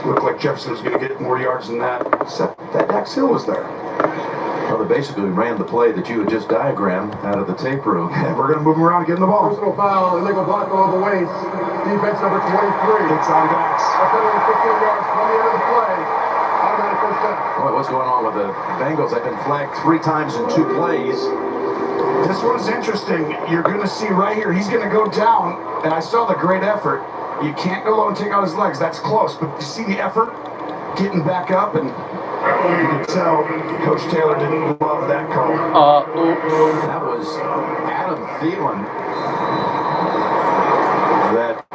Looked like Jefferson was going to get more yards than that, except that Dax Hill was there. Well, they basically ran the play that you had just diagrammed out of the tape room. And we're going to move him around and get him the ball. Personal foul, illegal block over the waist. Defense number 23. It's on Dax. That's 15 yards from the end of the play. Automatic first down. Boy, what's going on with the Bengals? They've been flagged 3 times in 2 plays. This one's interesting. You're going to see right here, he's going to go down, and I saw the great effort. You can't go low and take out his legs. That's close, but you see the effort getting back up, and you can tell Coach Taylor didn't love that call. That was Adam Thielen that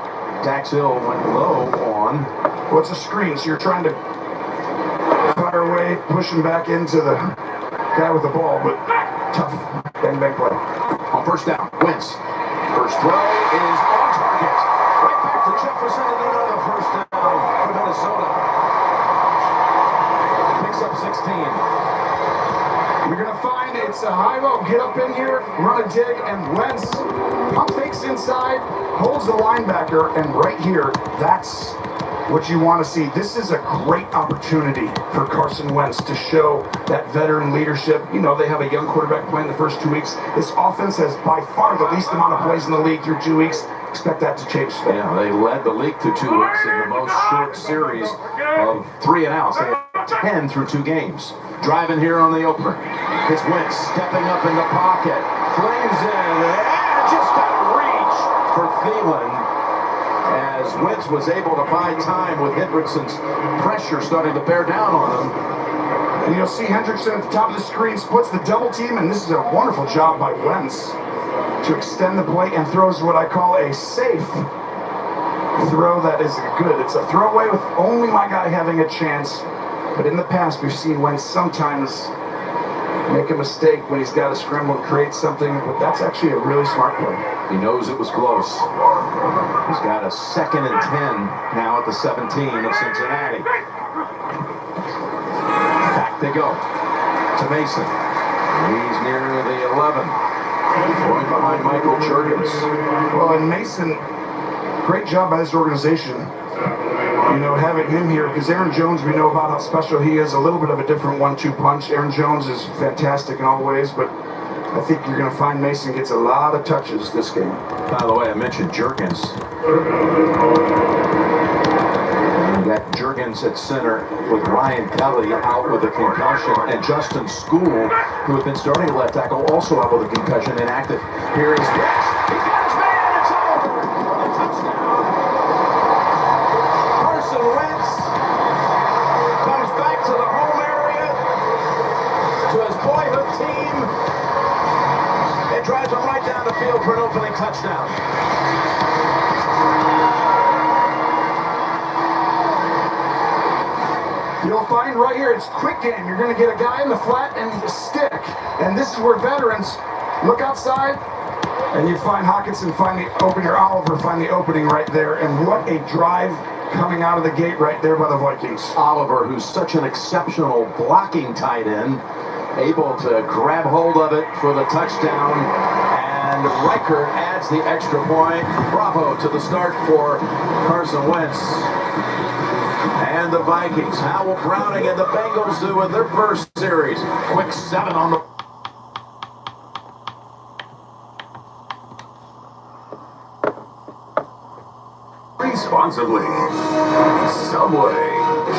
Dax Hill went low on. Well, it's a screen, so you're trying to fire away, push him back into the guy with the ball, but tough bang play. On first down, Wentz. First throw is on target. Right back to Jefferson and another first down for Minnesota. Picks up 16. You're going to find it's a high-low, get up in here, run a dig, and Wentz pump fakes inside, holds the linebacker, and right here, that's what you want to see. This is a great opportunity for Carson Wentz to show that veteran leadership. You know, they have a young quarterback playing the first 2 weeks. This offense has by far the least amount of plays in the league through 2 weeks. Expect that to change. Yeah, they led the league through 2 weeks in the most short series of 3 and outs. They had 10 through 2 games. Driving here on the opener. It's Wentz stepping up in the pocket. Flames in. And just out of reach for Thielen. As Wentz was able to buy time with Hendrickson's pressure starting to bear down on him. And you'll see Hendrickson at the top of the screen splits the double team, and this is a wonderful job by Wentz to extend the play and throws what I call a safe throw that is good. It's a throwaway with only my guy having a chance. But in the past, we've seen Wentz sometimes make a mistake when he's got to scramble and create something, but that's actually a really smart play. He knows it was close. He's got a 2nd and 10 now at the 17 of Cincinnati. Back they go to Mason. He's near the 11. Going behind Michael Jurgens. Well, and Mason, great job by this organization. You know, having him here, because Aaron Jones, we know about how special he is, a little bit of a different 1-2 punch. Aaron Jones is fantastic in all ways, but I think you're going to find Mason gets a lot of touches this game. By the way, I mentioned Jurgens. You got Jurgens at center with Ryan Kelly out with a concussion, and Justin School, who had been starting at left tackle, also out with a concussion, inactive. Here is Wentz. He's got his man. It's over. A touchdown. Carson Wentz comes back to the home area, to his boyhood team. It drives him right down the field for an opening touchdown. You'll find right here, it's quick game. You're going to get a guy in the flat and a stick. And this is where veterans look outside, and you find Hawkinson find the opening, or Oliver find the opening right there. And what a drive coming out of the gate right there by the Vikings. Oliver, who's such an exceptional blocking tight end, able to grab hold of it for the touchdown. And Riker adds the extra point. Bravo to the start for Carson Wentz. And the Vikings, Howell Browning and the Bengals do in their first series. Quick 7 on the... Responsibly. Subway.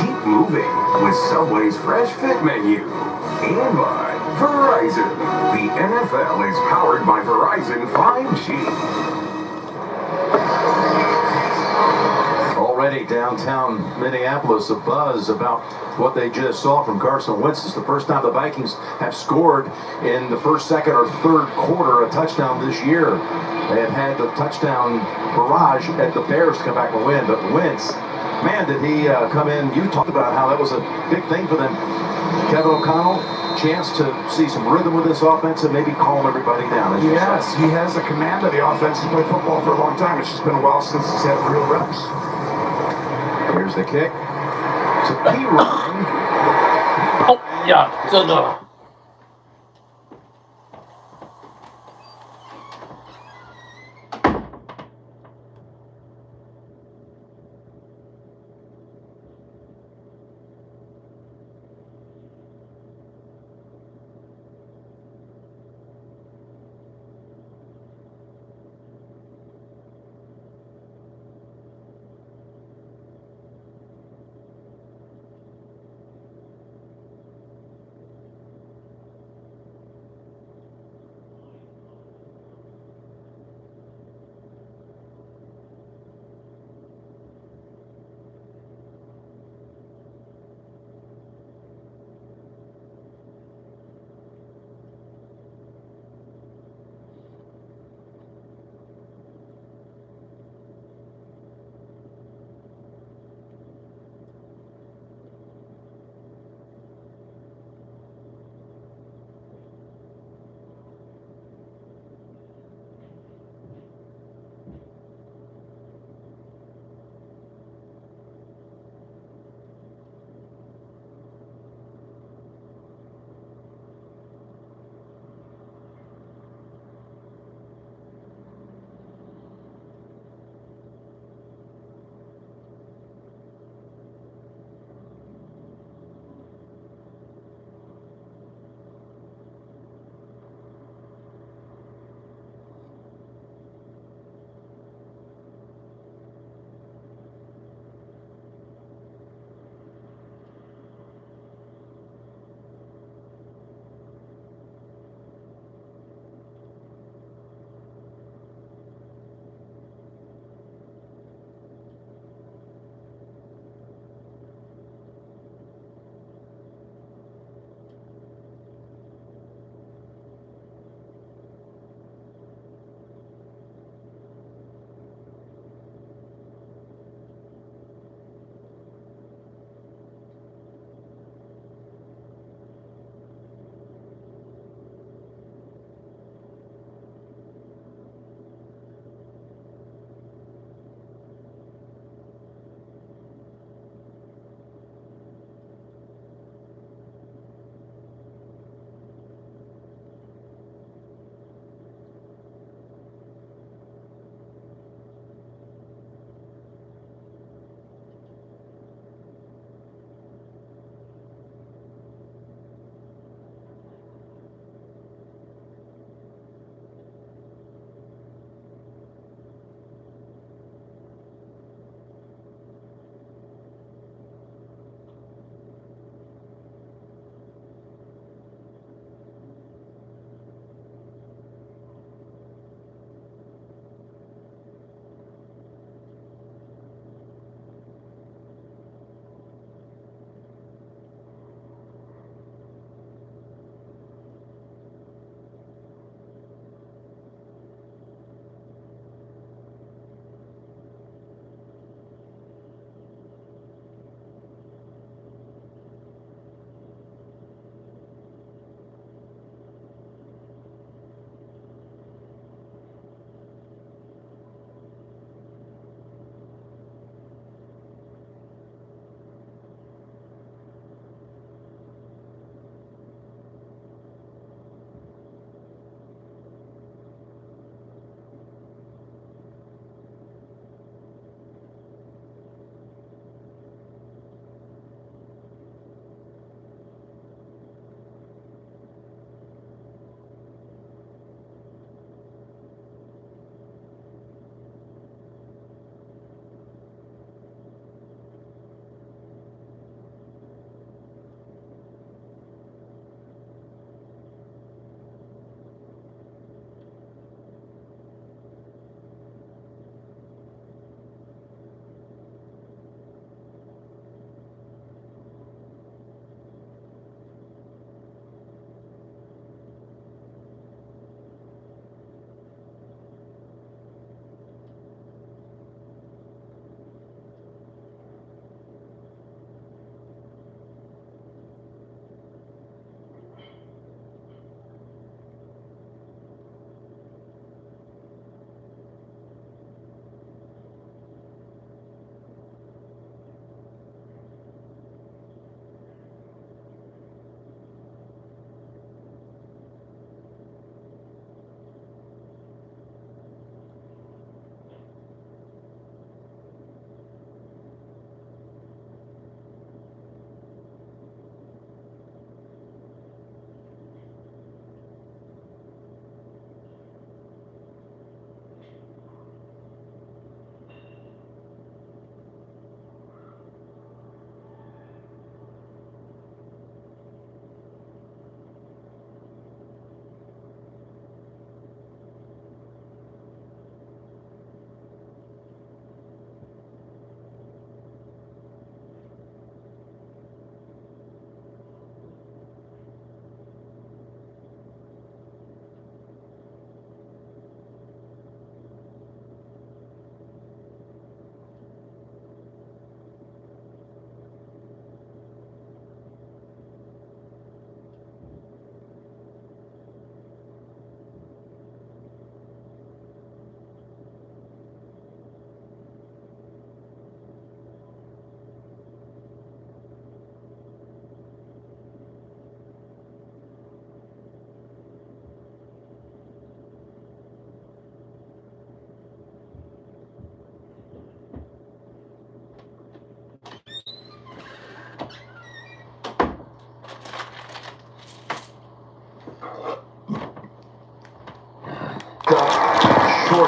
Keep moving with Subway's Fresh Fit menu. And by Verizon. The NFL is powered by Verizon 5G. Already downtown Minneapolis, a buzz about what they just saw from Carson Wentz. It's the first time the Vikings have scored in the first, second, or third quarter a touchdown this year. They have had the touchdown barrage at the Bears to come back and win, but Wentz, man, did he come in. You talked about how that was a big thing for them. Kevin O'Connell, chance to see some rhythm with this offense and maybe calm everybody down. Yes, he has a command of the offense. He's played football for a long time. It's just been a while since he's had real reps. Here's the kick. It's a P run. Oh, yeah, 真的。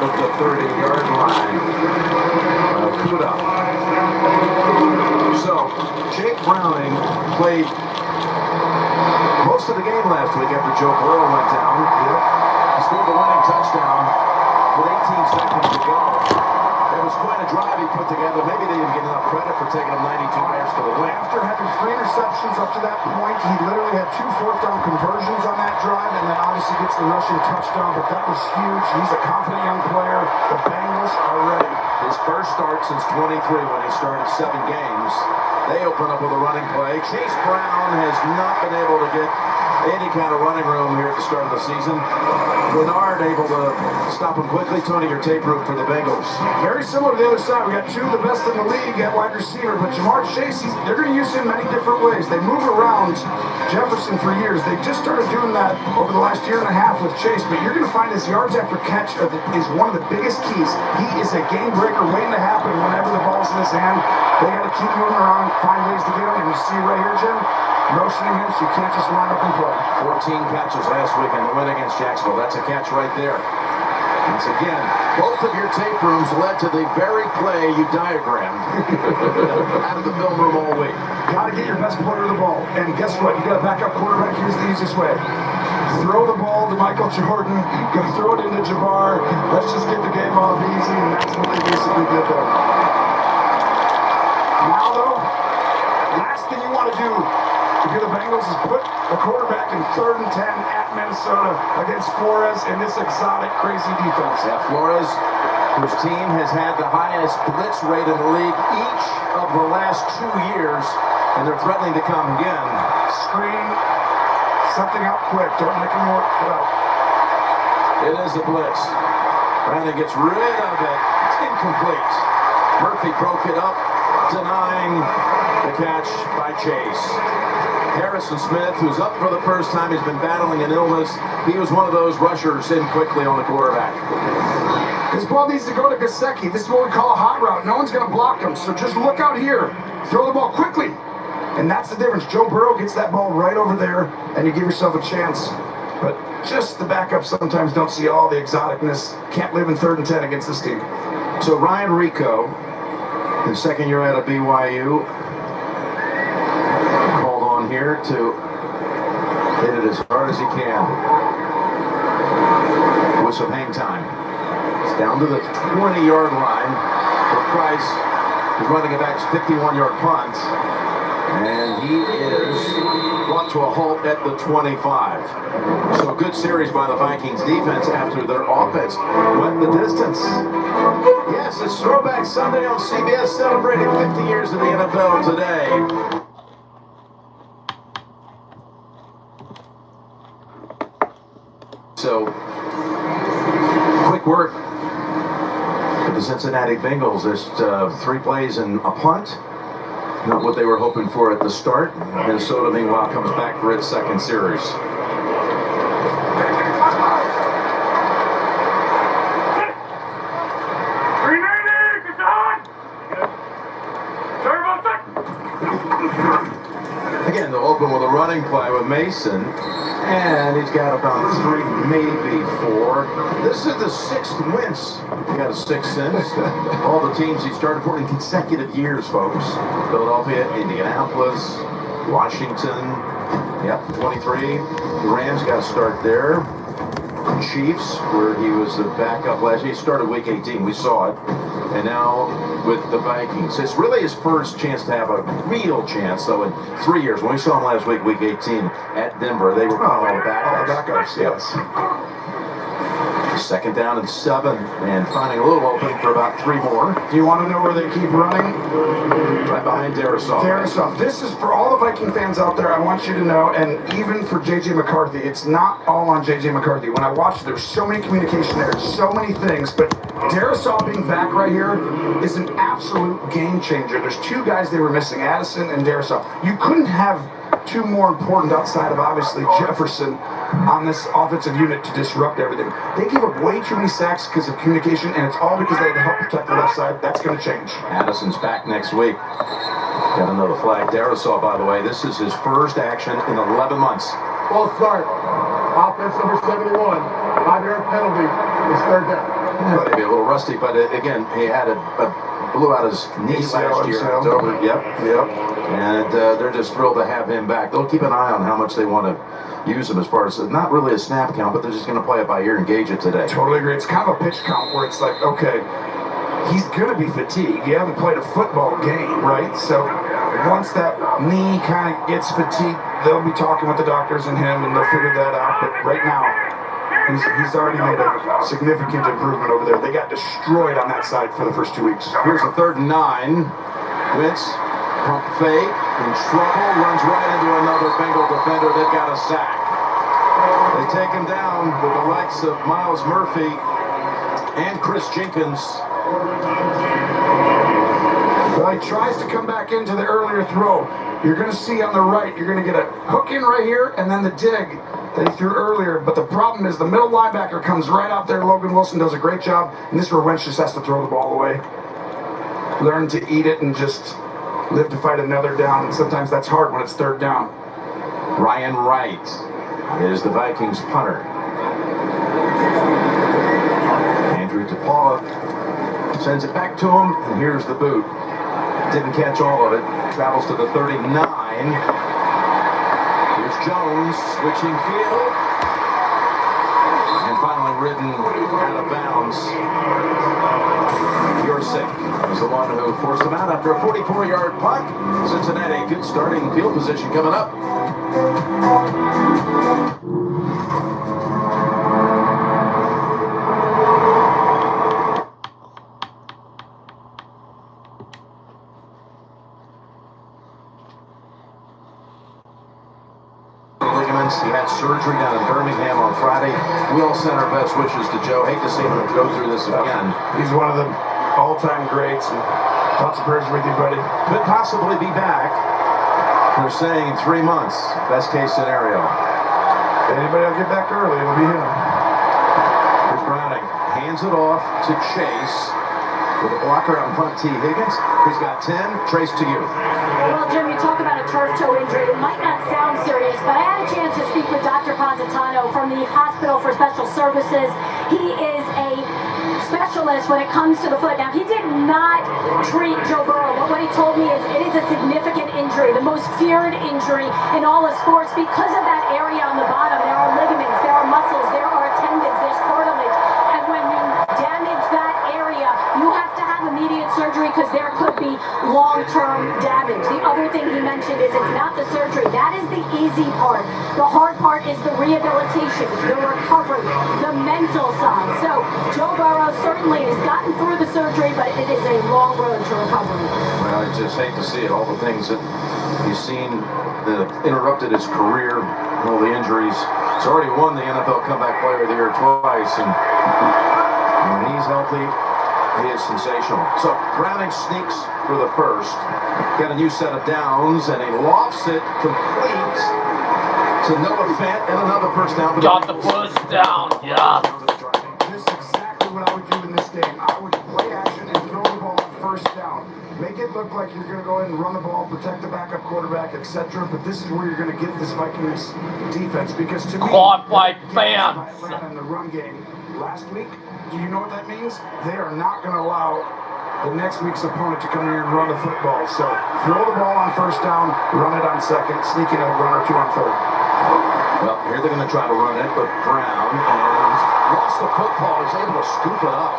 short of the 30-yard line. Kuda. So, Jake Browning played most of the game last week after Joe Burrow went down. He scored the winning touchdown with 18 seconds to go. It was quite a drive he put together. Maybe they didn't get enough credit for taking him 92 yards to the win. After having 3 interceptions up to that point, he literally had 2 fourth-down conversions on that drive, and then obviously gets the rushing touchdown, but that was huge. He's a confident young player. The Bengals are ready. His first start since 23 when he started 7 games. They open up with a running play. Chase Brown has not been able to get any kind of running room here at the start of the season. Bernard able to stop him quickly. Tony, your tape room for the Bengals. Very similar to the other side. We got 2 of the best in the league at wide receiver, but Jamar Chase, they're going to use him many different ways. They move around Jefferson for years. They just started doing that over the last year and a half with Chase, but you're going to find his yards after catch is one of the biggest keys. He is a game breaker waiting to happen whenever the ball's in his hand. They got to keep moving around, find ways to get him, and you see right here, Jim, motioning him, so you can't just line up and play. 14 catches last week in the win against Jacksonville. That's a catch right there. Once again, both of your tape rooms led to the very play you diagrammed out of the film room all week. Got to get your best player the ball. And guess what? You got a backup quarterback. Here's the easiest way. Throw the ball to Michael Jordan. Go throw it into Jabbar. Let's just get the game off easy, and that's what they basically did there. Now, though, last thing you want to do to get the Bengals is put the quarterback in 3rd and 10 at Minnesota against Flores in this exotic, crazy defense. Yeah, Flores, whose team has had the highest blitz rate in the league each of the last 2 years, and they're threatening to come again. Screen something out quick. Don't make him work it out. It is a blitz. Brandon gets rid of it. It's incomplete. Murphy broke it up, denying the catch by Chase. Harrison Smith, who's up for the first time, he's been battling an illness. He was one of those rushers in quickly on the quarterback. This ball needs to go to Gesicki. This is what we call a hot route. No one's going to block him, so just look out here. Throw the ball quickly. And that's the difference. Joe Burrow gets that ball right over there, and you give yourself a chance. But just the backups sometimes don't see all the exoticness. Can't live in 3rd and 10 against this team. So Ryan Rico, his second year out of BYU, called on here to hit it as hard as he can with some hang time. It's down to the 20-yard line. For Price is running it back 51-yard punt, and he is brought to a halt at the 25. So a good series by the Vikings defense after their offense went the distance. Yes, it's Throwback Sunday on CBS, celebrating 50 years of the NFL today. So, quick work for the Cincinnati Bengals. There's 3 plays and a punt. Not what they were hoping for at the start. Minnesota, meanwhile, comes back for its second series. Again, they'll open with a running play with Mason, and he's got about 3, maybe 4. This is the 6th wins. He got a 6th since. All the teams he started for in consecutive years, folks. Philadelphia, Indianapolis, Washington. Yep, 23. The Rams got a start there. Chiefs, where he was the backup last year. He started week 18. We saw it. And now with the Vikings. It's really his first chance to have a real chance, though, in 3 years. When we saw him last week, week 18, at Denver, they were all backups. Yes. 2nd down and 7, and finding a little opening for about 3 more. Do you want to know where they keep running? Right behind Darisaw. This is for all the Viking fans out there. I want you to know, and even for J.J. McCarthy, it's not all on J.J. McCarthy. When I watched, there was so many communication there, so many things, but Darisaw being back right here is an absolute game changer. There's 2 guys they were missing, Addison and Darisaw. You couldn't have 2 more important outside of obviously Jefferson on this offensive unit to disrupt everything. They gave up way too many sacks because of communication, and it's all because they had to help protect the left side. That's going to change. Addison's back next week. Got another flag. Darisaw, by the way, this is his first action in 11 months. False start. Offense number 71. 5-yard penalty. It's 3rd down. Maybe a little rusty, but again, he had blew out his knee last year in October. Yep. And they're just thrilled to have him back. They'll keep an eye on how much they want to use him as far as not really a snap count, but they're just going to play it by ear and gauge it today. Totally agree. It's kind of a pitch count where it's like, okay, he's going to be fatigued. You haven't played a football game, right? So once that knee kind of gets fatigued, they'll be talking with the doctors and him, and they'll figure that out. But right now, he's already made a significant improvement over there. They got destroyed on that side for the first 2 weeks. Here's a 3rd and 9. Wentz, pump fake, in trouble, runs right into another Bengal defender. They've got a sack. They take him down with the likes of Miles Murphy and Chris Jenkins. Well, he tries to come back into the earlier throw. You're going to see on the right, you're going to get a hook in right here, and then the dig that he threw earlier. But the problem is the middle linebacker comes right out there. Logan Wilson does a great job, and this is where Wentz just has to throw the ball away. Learn to eat it and just live to fight another down, and sometimes that's hard when it's 3rd down. Ryan Wright is the Vikings punter. Andrew DePaula sends it back to him, and here's the boot. Didn't catch all of it. Travels to the 39. Here's Jones switching field. And finally ridden out of bounds. Yorsick was the one who forced him out after a 44-yard punt. Cincinnati, good starting field position coming up. He had surgery down in Birmingham on Friday. We all send our best wishes to Joe. Hate to see him go through this again. He's one of the all-time greats. And thoughts and prayers with you, buddy. Could possibly be back. They're saying in 3 months, best case scenario. If anybody will get back early, it'll be him. Here's Browning. Hands it off to Chase. With a blocker out in front, T. Higgins. He's got 10. Trace to you. Well, Jim, you talk about a turf toe injury. It might not sound serious, but I had a chance to speak with Dr. Positano from the Hospital for Special Services. He is a specialist when it comes to the foot. Now, he did not treat Joe Burrow, but what he told me is it is a significant injury, the most feared injury in all of sports because of that area on the bottom. There are ligaments, there are muscles, there are tendons, there's cartilage. And when you damage that area, you have to have immediate surgery because there could be long-term damage. The other thing he mentioned is it's not the surgery. That is the easy part. The hard part is the rehabilitation, the recovery, the mental side. So Joe Burrow certainly has gotten through the surgery, but it is a long road to recovery. Well, I just hate to see it. All the things that he's seen that interrupted his career, all the injuries. He's already won the NFL Comeback Player of the Year twice, and when he's healthy, he is sensational. So Browning sneaks for the first. Got a new set of downs, and he lofts it complete to Noah Fant, and another first down. Got the first down, yeah. This is exactly what I would do in this game. I would play action and throw the ball on 1st down. Make it look like you're going to go ahead and run the ball, protect the backup quarterback, etc. But this is where you're going to get this Vikings defense, because to me, Caught by fans. in the run game last week. Do you know what that means? They are not going to allow the next week's opponent to come here and run the football. So throw the ball on 1st down, run it on 2nd, sneak in a run or 2 on 3rd. Well, here they're going to try to run it, but Brown has lost the football. He's able to scoop it up.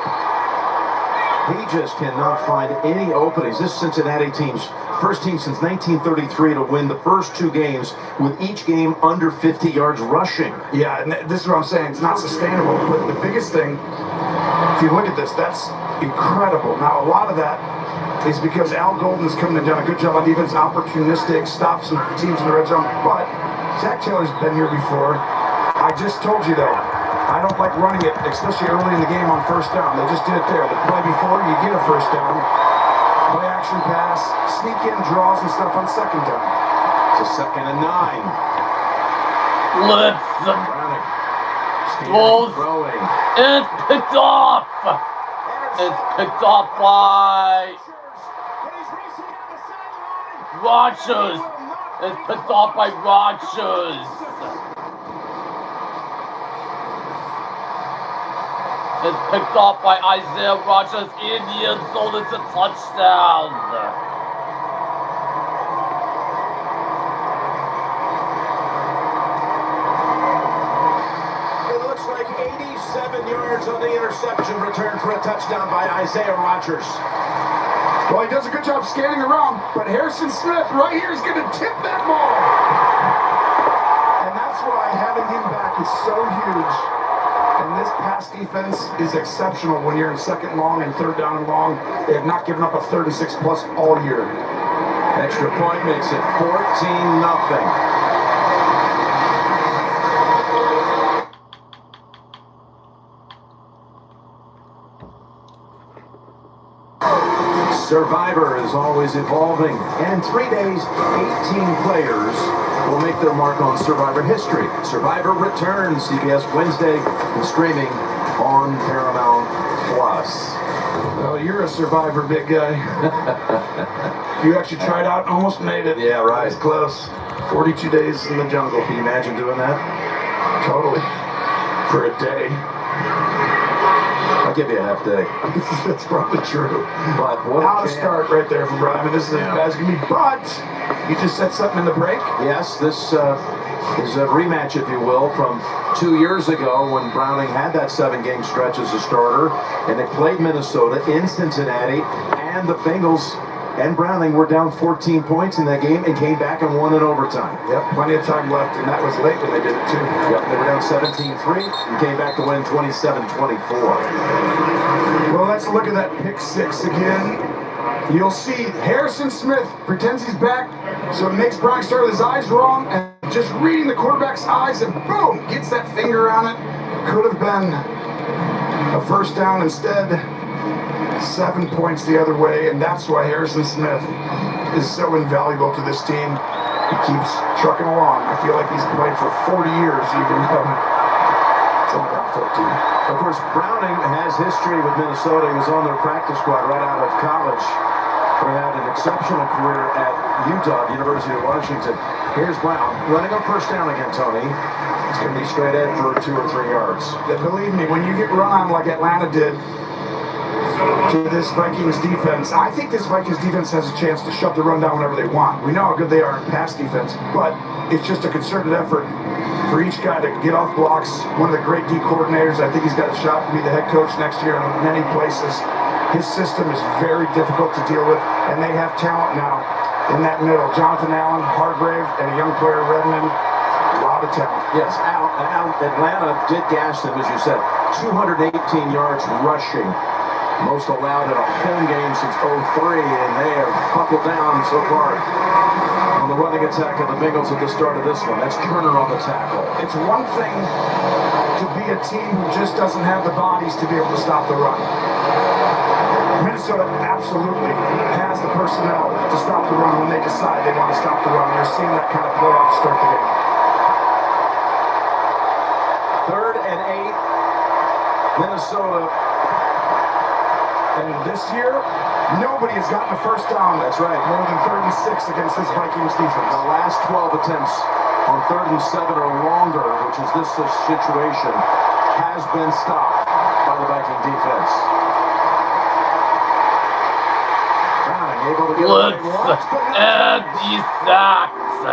He just cannot find any openings. This Cincinnati team's first team since 1933 to win the first 2 games, with each game under 50 yards rushing. Yeah, and this is what I'm saying. It's not sustainable. But the biggest thing, if you look at this, that's incredible. Now, a lot of that is because Al Golden has come and done a good job on defense, opportunistic, stopped some teams in the red zone. But Zach Taylor's been here before. I just told you, though, I don't like running it, especially early in the game on 1st down. They just did it there. The play before, you get a 1st down. Play action pass, sneak in draws and stuff on 2nd down. It's a 2nd and 9. Blitz. Browning. Throws. Throwing. It's picked off. It's picked off by Rodgers. It's picked off by Rodgers. is picked off by Isaiah Rogers in the end zone. It's a touchdown. It looks like 87 yards on the interception return for a touchdown by Isaiah Rogers. Well, he does a good job scanning around, but Harrison Smith right here is going to tip that ball. And that's why having him back is so huge. And this pass defense is exceptional when you're in second long and third down and long. They have not given up a 3rd and 6 plus all year. Extra point makes it 14-0. Survivor is always evolving, and in 3 days, 18 players will make their mark on Survivor history. Survivor returns CBS Wednesday and streaming on Paramount Plus. Well, you're a survivor, big guy. You actually tried out, almost made it. Yeah, right. It's close. 42 days in the jungle. Can you imagine doing that? Totally. For a day. I'll give you a half day. That's probably true. But what Now a to start right there from Brian. I mean, this is as bad as going to be. But you just said something in the break. Yes, this is a rematch, if you will, from 2 years ago when Browning had that 7-game stretch as a starter, and they played Minnesota in Cincinnati, and the Bengals and Browning were down 14 points in that game and came back and won in overtime. Yep, plenty of time left, and that was late when they did it too. Yep, they were down 17-3 and came back to win 27-24. Well, let's look at that pick 6 again. You'll see Harrison Smith pretends he's back, so it makes Browning start with his eyes wrong, and just reading the quarterback's eyes, and boom, gets that finger on it. Could have been a first down instead. 7 points the other way, and that's why Harrison Smith is so invaluable to this team. He keeps trucking along. I feel like he's played for 40 years, even though it's only around 14. Of course, Browning has history with Minnesota. He was on their practice squad right out of college. He had an exceptional career at Utah, the University of Washington. Here's Brown running on first down again, Tony. It's going to be straight ahead for 2 or 3 yards. Yeah, believe me, when you get run on like Atlanta did to this Vikings defense, I think this Vikings defense has a chance to shut the run down whenever they want. We know how good they are in pass defense, but it's just a concerted effort for each guy to get off blocks. One of the great D coordinators, I think he's got a shot to be the head coach next year in many places. His system is very difficult to deal with, and they have talent now in that middle. Jonathan Allen, Hargrave, and a young player, Redmond. A lot of talent. Yes, Atlanta did gash them, as you said. 218 yards rushing. Most allowed in a home game since 03, and they have buckled down so far on the running attack of the Bengals at the start of this one. That's Turner on the tackle. It's one thing to be a team who just doesn't have the bodies to be able to stop the run. Minnesota absolutely has the personnel to stop the run when they decide they want to stop the run. You're seeing that kind of play out to start the game. 3rd and 8, Minnesota. And this year, nobody has gotten a first down. That's right. More than 3rd and 6 against this Vikings defense. The last 12 attempts on 3rd and 7 or longer, which is this situation, has been stopped by the Viking defense. Browning able to get Blitz and the sacks.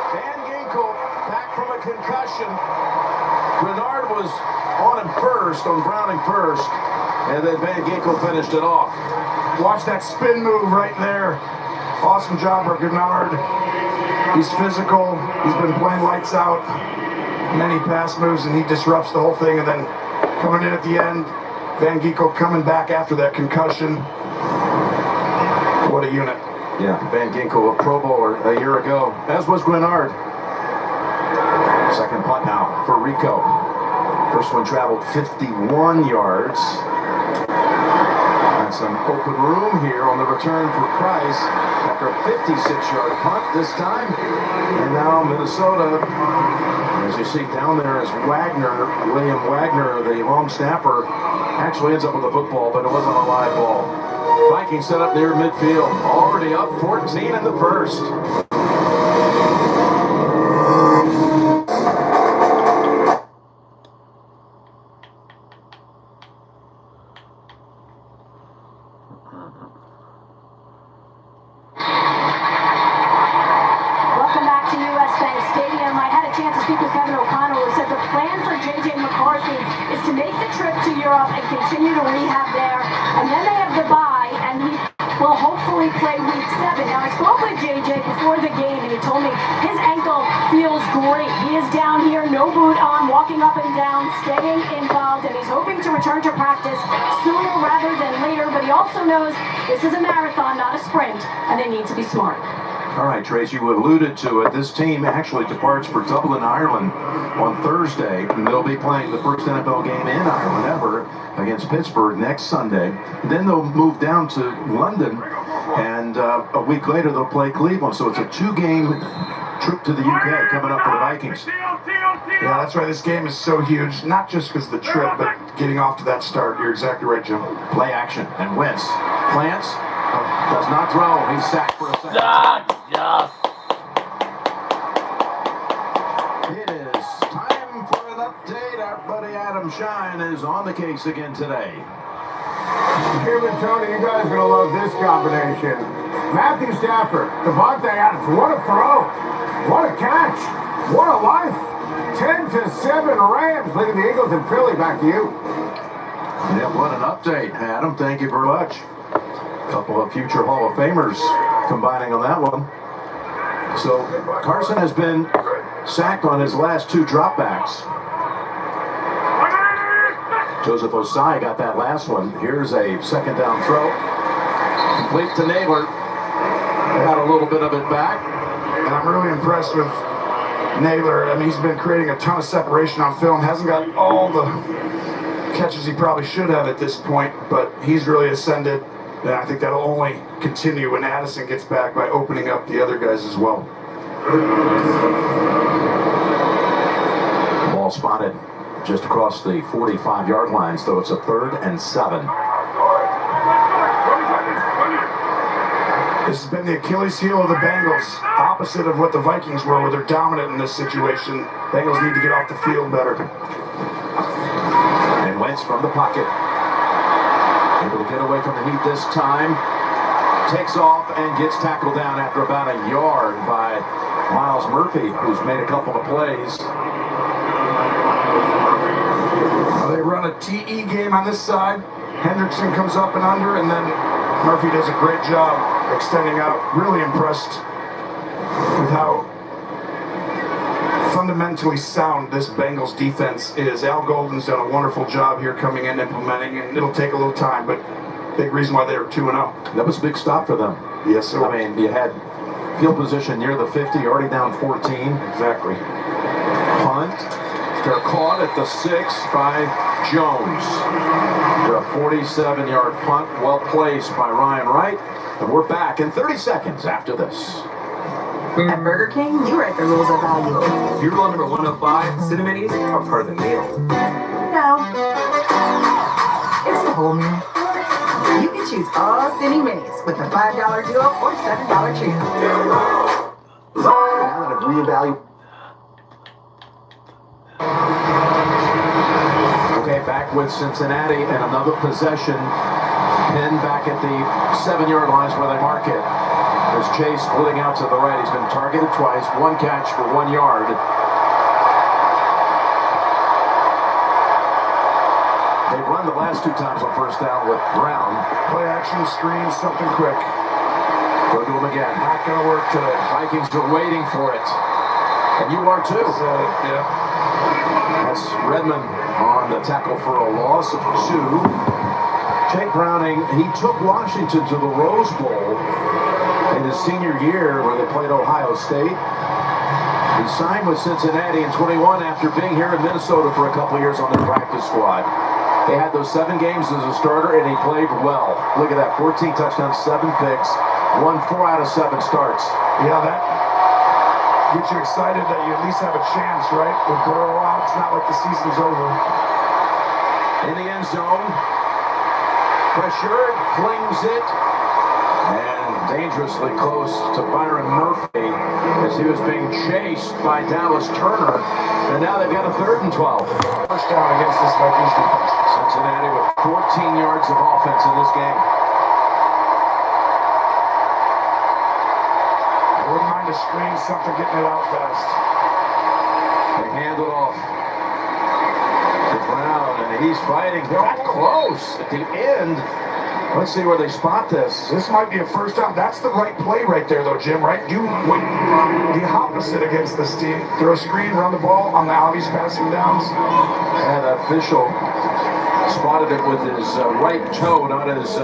Van Ginkel back from a concussion. Grenard was on him first, on Browning first, and then Van Ginkel finished it off. Watch that spin move right there. Awesome job by Grenard. He's physical. He's been playing lights out. Many pass moves, and he disrupts the whole thing. And then coming in at the end, Van Ginkel coming back after that concussion. What a unit. Yeah, Van Ginkel, a Pro Bowler a year ago, as was Grenard. Second punt now for Rico. First one traveled 51 yards. And some open room here on the return for Price after a 56-yard punt this time. And now Minnesota, as you see down there, is Wagner, William Wagner, the long snapper, actually ends up with the football, but it wasn't a live ball. Vikings set up near midfield, already up 14 in the first. speak with Kevin O'Connell, who said the plan for J.J. McCarthy is to make the trip to Europe and continue to rehab there. And then they have the bye, and he will hopefully play week 7. Now, I spoke with J.J. before the game, and he told me his ankle feels great. He is down here, no boot on, walking up and down, staying involved, and he's hoping to return to practice sooner rather than later. But he also knows this is a marathon, not a sprint, and they need to be smart. All right, Trace, you alluded to it. This team actually departs for Dublin, Ireland on Thursday, and they'll be playing the first NFL game in Ireland ever against Pittsburgh next Sunday. Then they'll move down to London, and a week later they'll play Cleveland. So it's a 2-game trip to the UK coming up for the Vikings. Yeah, that's why this game is so huge. Not just because of the trip, but getting off to that start. You're exactly right, Jim. Play action, and Wentz plants, does not throw. He's sacked for a second. Sack, yes. It is time for an update. Our buddy Adam Shine is on the case again today. Jim and Tony, you guys are going to love this combination. Matthew Stafford, Devontae Adams, what a throw. What a catch. What a life. 10-7 Rams leading the Eagles and Philly. Back to you. Yeah, what an update, Adam. Thank you very much. A couple of future Hall of Famers combining on that one. So Carson has been sacked on his last 2 dropbacks. Joseph Osai got that last one. Here's a second down throw. Complete to Naylor. Got a little bit of it back. And I'm really impressed with Naylor. I mean, he's been creating a ton of separation on film. Hasn't got all the catches he probably should have at this point, but he's really ascended. And I think that'll only continue when Addison gets back by opening up the other guys as well. Ball spotted just across the 45-yard line, so it's a 3rd and 7. This has been the Achilles heel of the Bengals, opposite of what the Vikings were, where they're dominant in this situation. Bengals need to get off the field better. And Wentz from the pocket. Able to get away from the heat this time. Takes off and gets tackled down after about a yard by Miles Murphy, who's made a couple of plays. They run a TE game on this side. Hendrickson comes up and under, and then Murphy does a great job extending out. Really impressed with how fundamentally sound this Bengals defense is. Al Golden's done a wonderful job here coming in, implementing, and it'll take a little time, but big reason why they were 2-0. That was a big stop for them. Yes, sir. I mean, you had field position near the 50, already down 14. Exactly. Punt. They're caught at the 6 by Jones. A 47-yard punt, well placed by Ryan Wright. And we're back in 30 seconds after this. At Burger King, you write the rules of value. If you're rule number 105, Cineminis are part of the meal. No. It's the whole meal. You can choose all Cine Minis with the $5 duo or $7 trio. Now that I've reevaluated. Okay, back with Cincinnati and another possession. Pinned back at the 7-yard lines where they mark it. There's Chase splitting out to the right. He's been targeted twice. 1 catch for 1 yard. They've run the last 2 times on first down with Brown. Play action, screen, something quick. Go to him again. Not going to work today. Vikings are waiting for it. And you are too. Yeah. That's Redmond on the tackle for a loss of 2. Jake Browning, he took Washington to the Rose Bowl in his senior year where they played Ohio State. He signed with Cincinnati in 21 after being here in Minnesota for a couple years on their practice squad. They had those 7 games as a starter, and he played well. Look at that, 14 touchdowns, 7 picks, won 4 out of 7 starts. Yeah, that gets you excited that you at least have a chance, right? With Burrow out, it's not like the season's over. In the end zone. Pressured, flings it, and dangerously close to Byron Murphy as he was being chased by Dallas Turner. And now they've got a 3rd and 12. First down against this Vikings defense. Cincinnati with 14 yards of offense in this game. I wouldn't mind a screen, something getting it out fast. They hand it off to Brown, and he's fighting. They're that close at the end. Let's see where they spot this. This might be a first down. That's the right play right there, though, Jim, right? Do the opposite against this team. Throw a screen, run the ball on the obvious passing downs. And official spotted it with his right toe, not his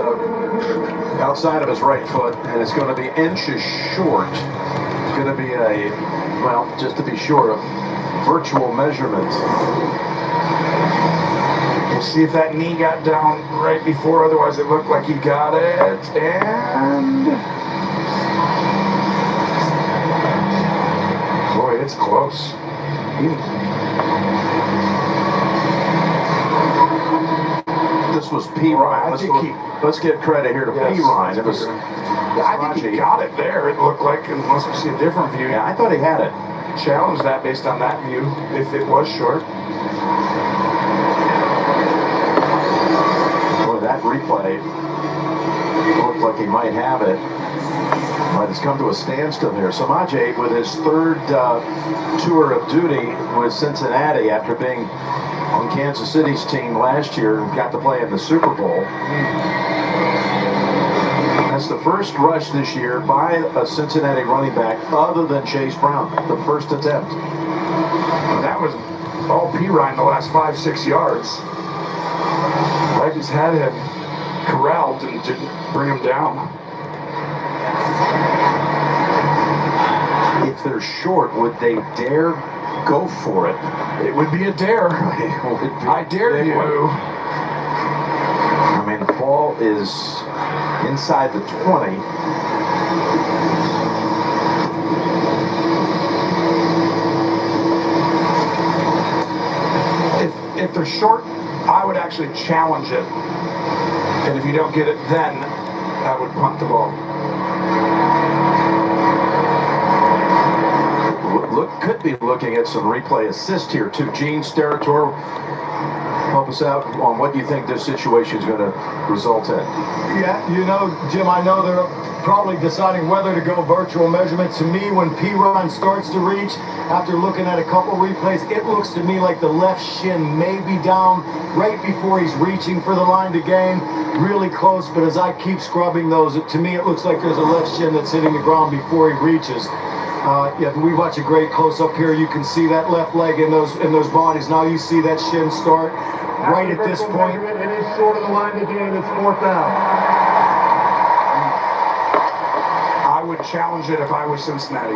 outside of his right foot, and it's going to be inches short. It's going to be a, well, just to be sure, a virtual measurement. We'll see if that knee got down right before, otherwise it looked like he got it, and boy, it's close. This was P. Ryan. Let's give credit here to P. Ryan. It was. I think he got it there. It looked like, unless we see a different view. Yeah, I thought he had it. Challenge that based on that view, if it was short. That replay looked like he might have it, but it's come to a standstill here. Samaje, with his third tour of duty with Cincinnati after being on Kansas City's team last year and got to play in the Super Bowl. That's the first rush this year by a Cincinnati running back other than Chase Brown, the first attempt. That was all P. Ryan the last 5-6 yards. Vikings had him corralled and didn't bring him down. If they're short, would they dare go for it? It would be a dare. I dare you. I mean, the ball is inside the 20. If they're short, I would actually challenge it. And if you don't get it, then I would punt the ball. Could be looking at some replay assist here too. Gene Steratore, help us out on what you think this situation is going to result in. Yeah, you know, Jim, I know they're probably deciding whether to go virtual measurement. To me, when P. Ryan starts to reach, after looking at a couple replays, it looks to me like the left shin may be down right before he's reaching for the line to gain. Really close, but as I keep scrubbing those, to me it looks like there's a left shin that's hitting the ground before he reaches. Yeah, we watch a great close-up here. You can see that left leg in those bodies. Now you see that shin start right at this point. It is short of the line to gain. It's fourth down. I would challenge it if I was Cincinnati.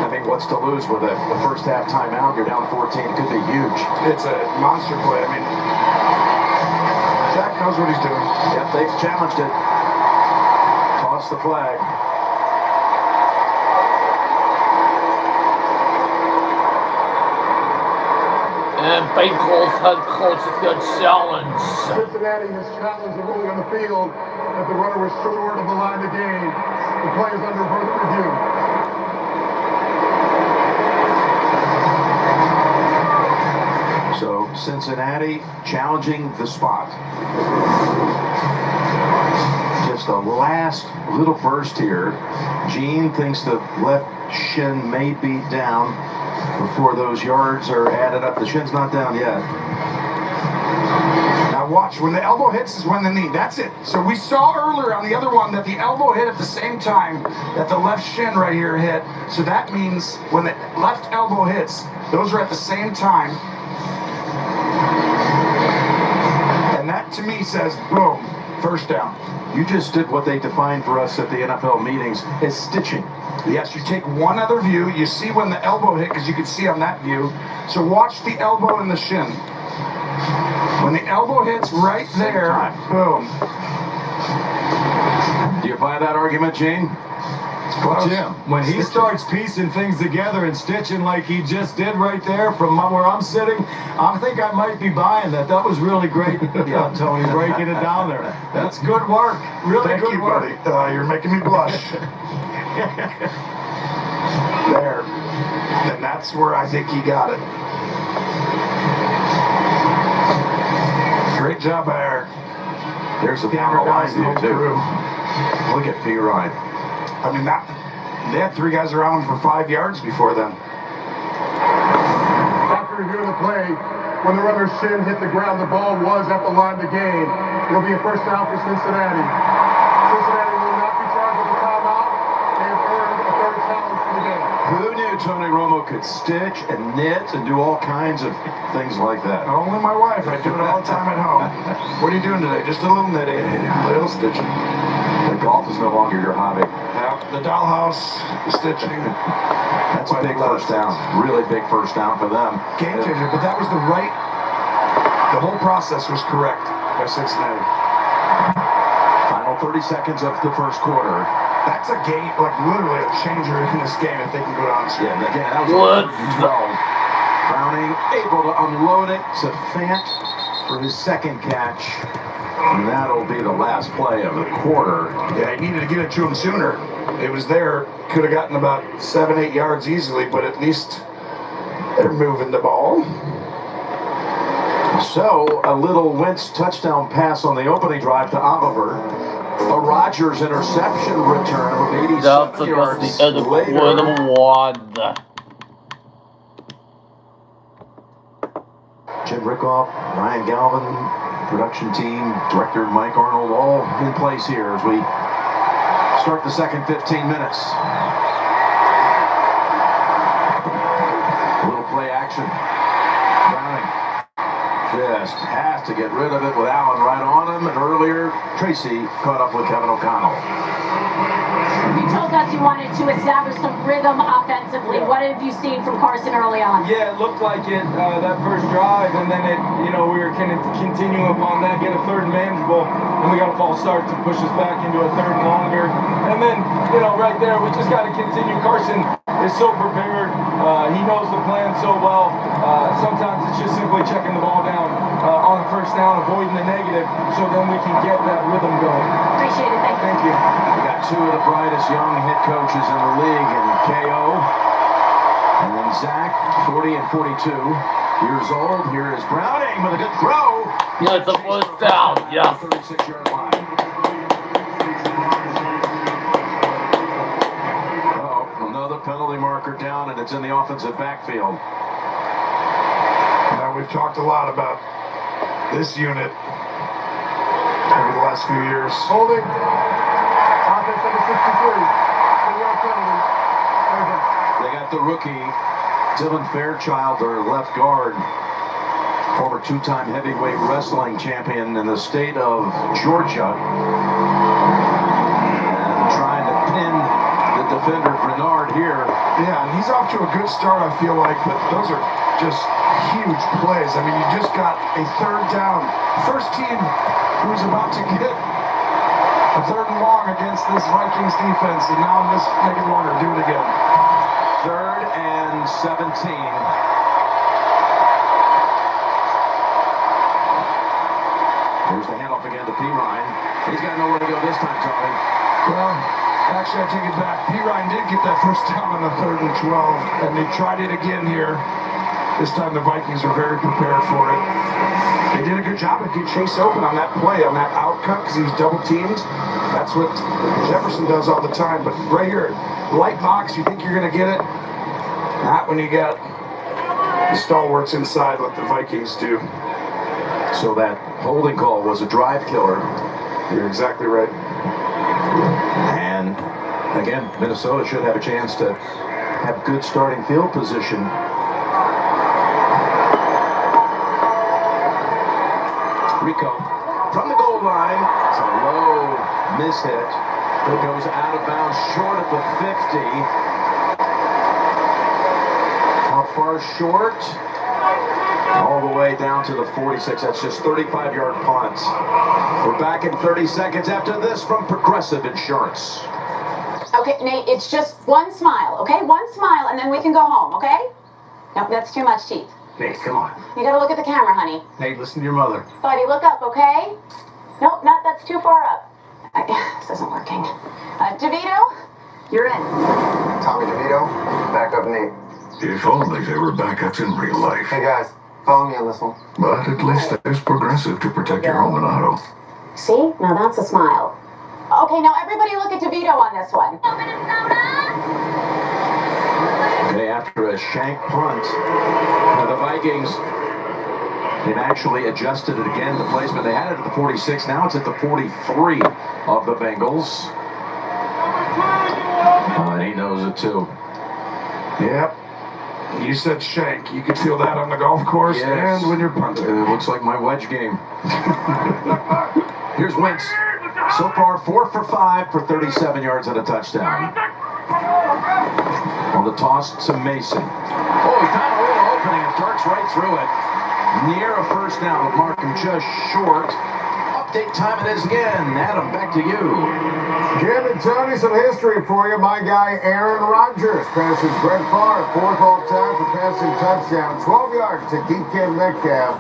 I mean, what's to lose with the first half timeout? You're down 14. It could be huge. It's a monster play. I mean, Jack knows what he's doing. Yep, they've challenged it. Toss the flag. And Bengals head coach is going to challenge. Cincinnati has challenged the ruling on the field that the runner was short of the line to gain. The play is under further review. So Cincinnati challenging the spot. Just a last little burst here. Gene thinks the left shin may be down before those yards are added up. The shin's not down yet. Now watch, when the elbow hits is when the knee, that's it. So we saw earlier on the other one that the elbow hit at the same time that the left shin right here hit. So that means when the left elbow hits, those are at the same time. And that to me says, boom, first down. You just did what they defined for us at the NFL meetings as stitching. Yes, you take one other view, you see when the elbow hit, because you can see on that view. So watch the elbow and the shin. When the elbow hits right there, boom. Do you buy that argument, Gene? Jim, when he starts piecing things together and stitching like he just did right there from where I'm sitting, I think I might be buying that. That was really great, Tony, breaking it down there. That's good work. Really Thank good you, work. buddy. You're making me blush. There. And that's where I think he got it. Great job, Eric. There's a Camera power line guys view, go too. through. Look at P. Ryan. I mean, they had 3 guys around him for 5 yards before then. After reviewing the play, when the runner's shin hit the ground, the ball was at the line to gain. It'll be a first down for Cincinnati. Cincinnati will not be charged with a timeout. They have earned a third challenge for the game. Who knew Tony Romo could stitch and knit and do all kinds of things like that? Only my wife. I do it all the time at home. What are you doing today? Just a little knitting, a little stitching. The golf is no longer your hobby. Yeah, the dollhouse, the stitching. That's a big first down. Really big first down for them. Game changer, but that was the whole process was correct by Cincinnati. Final 30 seconds of the first quarter. That's a game, like literally a changer in this game if they can go down. Yeah, and again, that was What? 12. Browning able to unload it to Fant for his second catch. And that'll be the last play of the quarter. Yeah, he needed to get it to him sooner. It was there. Could have gotten about 7-8 yards easily, but at least they're moving the ball. So, a little Wentz touchdown pass on the opening drive to Oliver. A Rodgers interception return of 87 That's yards against the end of later. quarter 1. Jim Rickoff, Ryan Galvin, production team, director Mike Arnold, all in place here as we start the second 15 minutes. A little play action. Browning just has to get rid of it with Allen right on him, and earlier Tracy caught up with Kevin O'Connell. You told us you wanted to establish some rhythm offensively. What have you seen from Carson early on? Yeah, it looked like it that first drive, and then we were going to continue upon that, get a third and manageable, and we got a false start to push us back into a third and longer. And then, right there, we just got to continue. Carson is so prepared. He knows the plan so well. Sometimes it's just simply checking the ball down on the first down, avoiding the negative, so then we can get that rhythm going. Appreciate it. Thank you. We got 2 of the brightest young head coaches in the league in KO. And then Zach, 40 and 42 years old. Here is Browning with a good throw. Yeah, it's a first down. Yes. 36-yard line. Another penalty marker down, and it's in the offensive backfield. Now, we've talked a lot about this unit over the last few years. Holding. Offense number 63. Penalty. They got the rookie, Dylan Fairchild, their left guard, former 2-time heavyweight wrestling champion in the state of Georgia, and trying to pin the defender Bernard here. Yeah, and he's off to a good start, I feel like, but those are just huge plays. I mean, you just got a third down. First team who's about to get a third and long against this Vikings defense, and now let's make it longer. Do it again. 3rd and 17. Here's the handoff again to P. Ryan. He's got nowhere to go this time, Tony. Well, actually, I take it back. P. Ryan did get that first down on the 3rd and 12, and they tried it again here. This time the Vikings are very prepared for it. They did a good job of getting Chase open on that play, on that out cut, because he was double teamed. That's what Jefferson does all the time. But right here, light box, you think you're going to get it? Not when you got the stalwarts inside like the Vikings do. So that holding call was a drive killer. You're exactly right. And again, Minnesota should have a chance to have good starting field position. Rico from the goal line. It's a low miss hit. It goes out of bounds short of the 50. How far short? All the way down to the 46. That's just 35-yard punt. We're back in 30 seconds after this from Progressive Insurance. Okay, Nate, it's just one smile, okay? One smile, and then we can go home, okay? Nope, that's too much teeth. Nate, come on. You gotta look at the camera, honey. Nate, listen to your mother. Buddy, look up, okay? Nope, that's too far up. This isn't working. DeVito, you're in. Tommy DeVito, backup Nate. If only they were backups in real life. Hey guys, follow me on this one. But at least there's Progressive to protect your home and auto. See? Now that's a smile. Okay, now everybody look at DeVito on this one. Okay, after a shank punt, the Vikings, they've actually adjusted it again, the placement. They had it at the 46, now it's at the 43 of the Bengals. And he knows it too. Yep. You said shank. You could feel that on the golf course and when you're punting. It looks like my wedge game. Here's Wentz. So far, 4 for 5 for 37 yards and a touchdown. On the toss to Mason. Oh, he found a little opening and darts right through it. Near a first down, but Markham just short. Update time it is again. Adam, back to you. Jim and Tony, some history for you. My guy Aaron Rodgers passes Brett Favre, 4th all-time for passing touchdown. 12 yards to DK Metcalf.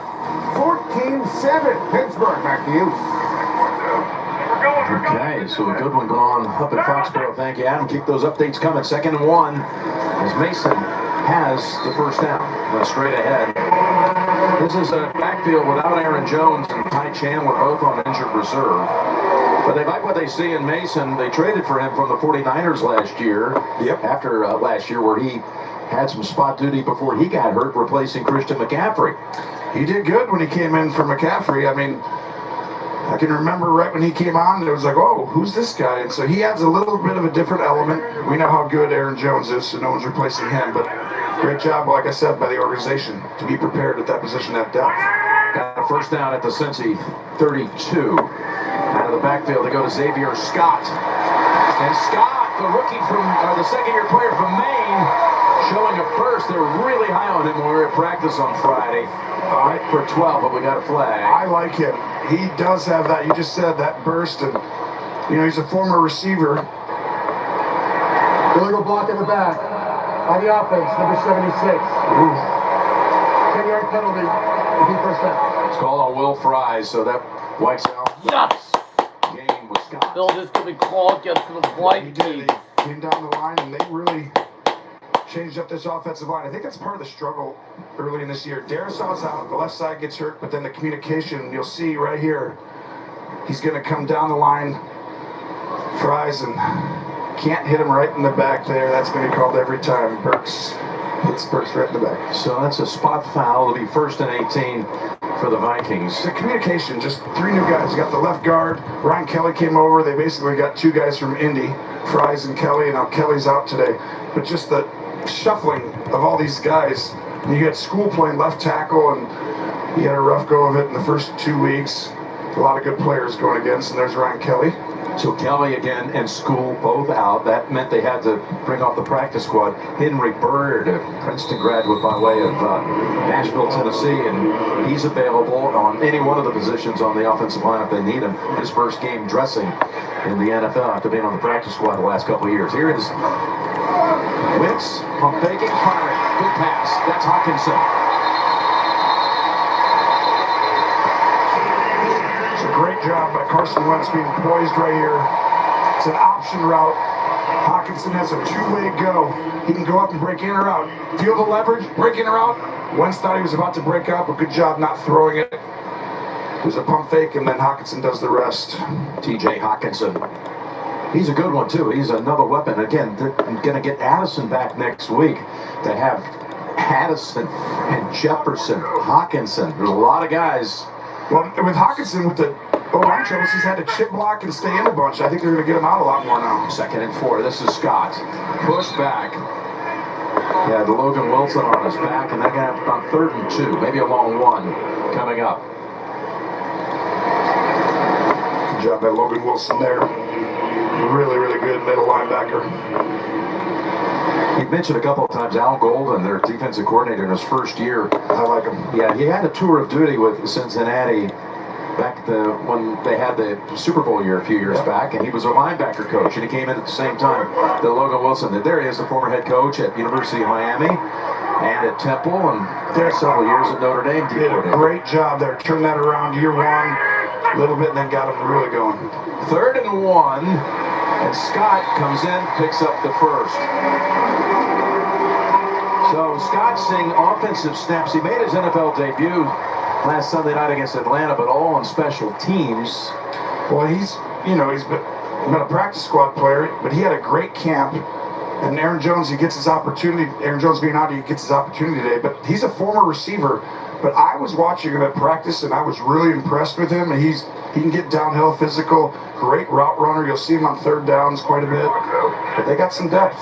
14-7. Pittsburgh, back to you. Okay, so a good one going on up at Foxborough. Thank you, Adam. Keep those updates coming. 2nd and 1 as Mason has the first down. Straight ahead. This is a backfield without Aaron Jones and Ty Chandler both on injured reserve. But they like what they see in Mason. They traded for him from the 49ers last year. Yep. After last year where he had some spot duty before he got hurt, replacing Christian McCaffrey. He did good when he came in for McCaffrey. I mean, I can remember right when he came on, it was like, oh, who's this guy? And so he adds a little bit of a different element. We know how good Aaron Jones is, so no one's replacing him. But great job, like I said, by the organization to be prepared at that position at depth. Got a first down at the Cincy 32. Out of the backfield, they go to Xavier Scott. And Scott, the rookie from, the second-year player from Maine, showing a burst. They're really high on him when we were at practice on Friday. All right, for 12, but we got a flag. I like him. He does have that. You just said that burst, and you know he's a former receiver. Illegal block in the back on the offense, number 76. 10-yard penalty. First down. It's called on Will Fries, so that wipes out. Yes! Game was Scott. Bill, this could be called against the Vikings. They came down the line, and they really changed up this offensive line. I think that's part of the struggle early in this year. Darrisaw's out, the left side gets hurt, but then the communication, you'll see right here, he's going to come down the line, Fries, and can't hit him right in the back there. That's going to be called every time. Burks hits Burks right in the back. So that's a spot foul. It'll be 1st and 18 for the Vikings. The communication, just 3 new guys. You got the left guard. Ryan Kelly came over. They basically got 2 guys from Indy, Fries and Kelly, and now Kelly's out today. But just the shuffling of all these guys. And you got School playing left tackle, and he had a rough go of it in the first 2 weeks. A lot of good players going against, and there's Ryan Kelly. So Kelly again and School both out. That meant they had to bring off the practice squad. Henry Bird, a Princeton graduate by way of Nashville, Tennessee, and he's available on any one of the positions on the offensive line if they need him. His first game dressing in the NFL after being on the practice squad the last couple of years. Here it is. Wentz, pump faking, fire. Good pass. That's Hawkinson. It's a great job by Carson Wentz being poised right here. It's an option route. Hawkinson has a 2-way go. He can go up and break in or out. Feel the leverage, break in or out. Wentz thought he was about to break out, but good job not throwing it. There's a pump fake, and then Hawkinson does the rest. TJ Hawkinson. He's a good one, too. He's another weapon. Again, they're going to get Addison back next week to have Addison and Jefferson, Hawkinson. There's a lot of guys. Well, with Hawkinson, with the O-line troubles, he's had to chip block and stay in a bunch. I think they're going to get him out a lot more now. 2nd and 4. This is Scott. Push back. Yeah, the Logan Wilson on his back, and they're going to have on 3rd and 2, maybe a long one coming up. Good job by Logan Wilson there. Really, really good middle linebacker. He mentioned a couple of times Al Golden, their defensive coordinator in his first year. I like him. Yeah, he had a tour of duty with Cincinnati back when they had the Super Bowl year a few years back, and he was a linebacker coach, and he came in at the same time that Logan Wilson did. There he is, the former head coach at University of Miami and at Temple, and there several years at Notre Dame. Did a great job there. Turned that around year 1 a little bit, and then got him really going. 3rd and 1, and Scott comes in, picks up the first. So Scott seeing offensive snaps. He made his NFL debut last Sunday night against Atlanta, but all on special teams. Well, he's been been a practice squad player, but he had a great camp. And Aaron Jones, he gets his opportunity. Aaron Jones being out, he gets his opportunity today. But he's a former receiver. But I was watching him at practice, and I was really impressed with him. And he can get downhill, physical, great route runner. You'll see him on third downs quite a bit. But they got some depth.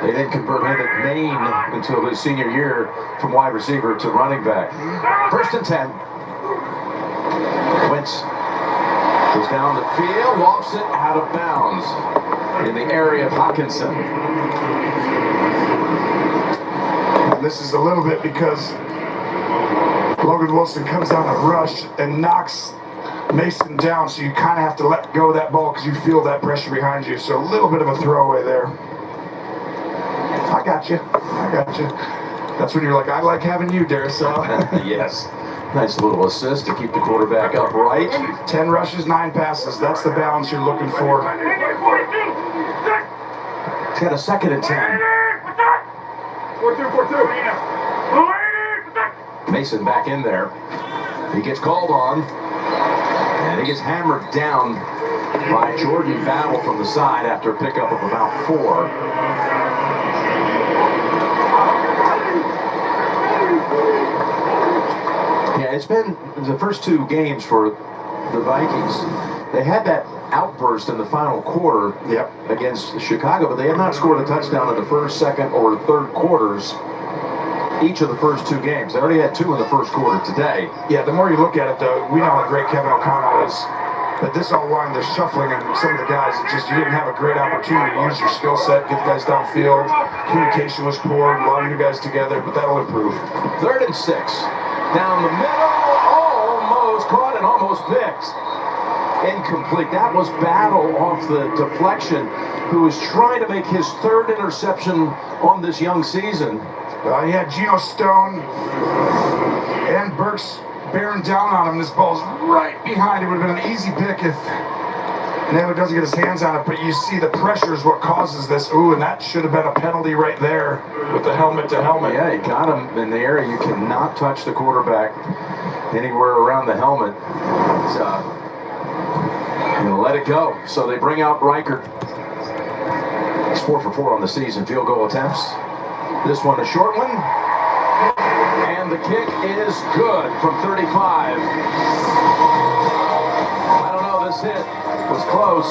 They didn't convert him at Maine until his senior year from wide receiver to running back. 1st and 10. Wentz goes down the field, lofts it out of bounds in the area of Hawkinson. And this is a little bit because Logan Wilson comes down a rush and knocks Mason down, so you kind of have to let go of that ball because you feel that pressure behind you. So a little bit of a throwaway there. I got you. That's when you're like, I like having you, Darrisaw. Yes. Nice little assist to keep the quarterback upright. 10 rushes, 9 passes. That's the balance you're looking for. He's got a 2nd and 10. 4-2. Mason back in there. He gets called on. And he gets hammered down by Jordan Battle from the side after a pickup of about 4. Yeah, it's been the first 2 games for the Vikings. They had that outburst in the final quarter against Chicago, but they have not scored a touchdown in the 1st, 2nd, or 3rd quarters each of the first 2 games. They already had 2 in the 1st quarter today. Yeah, the more you look at it, though, we know how great Kevin O'Connell is. But this all along, the shuffling and some of the guys, it just, you didn't have a great opportunity to use your skill set, get guys downfield. Communication was poor, a lot of you guys together, but that'll improve. 3rd and 6. Down the middle, almost caught and almost picked. Incomplete. That was Battle off the deflection, who is trying to make his 3rd interception on this young season. He had Geno Stone and Burks bearing down on him. This ball's right behind. It would have been an easy pick if Naylor doesn't get his hands on it, but you see the pressure is what causes this. Ooh, and that should have been a penalty right there with the helmet to helmet. Yeah, he got him in the area. You cannot touch the quarterback anywhere around the helmet. It's, let it go. So they bring out Reichert. He's 4 for 4 on the season. Field goal attempts. This one a short one. And the kick is good from 35. I don't know, this hit was close.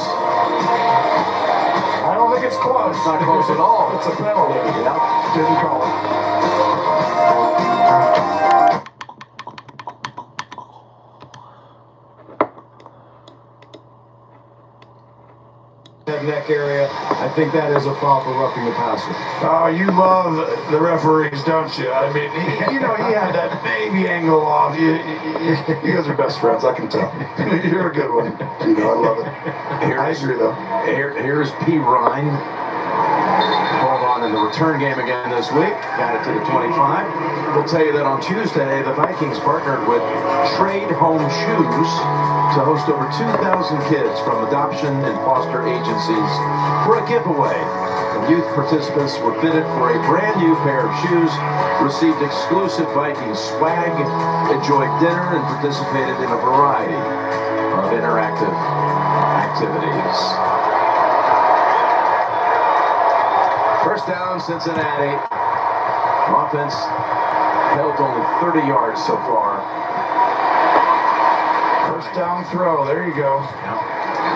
I don't think it's close. It's not close at all. It's a penalty. Yep. Didn't call it. That neck area, I think that is a foul for roughing the passer. Oh, you love the referees, don't you? I mean, he had that baby angle off. You guys are best friends, I can tell. You're a good one. I love it. I agree, though. Here's P. Ryan. Hold on in the return game again this week. Got it to the 25. We'll tell you that on Tuesday, the Vikings partnered with Trade Home Shoes to host over 2,000 kids from adoption and foster agencies for a giveaway. The youth participants were fitted for a brand new pair of shoes, received exclusive Vikings swag, enjoyed dinner, and participated in a variety of interactive activities. First down, Cincinnati. Offense held only 30 yards so far. First down throw, there you go.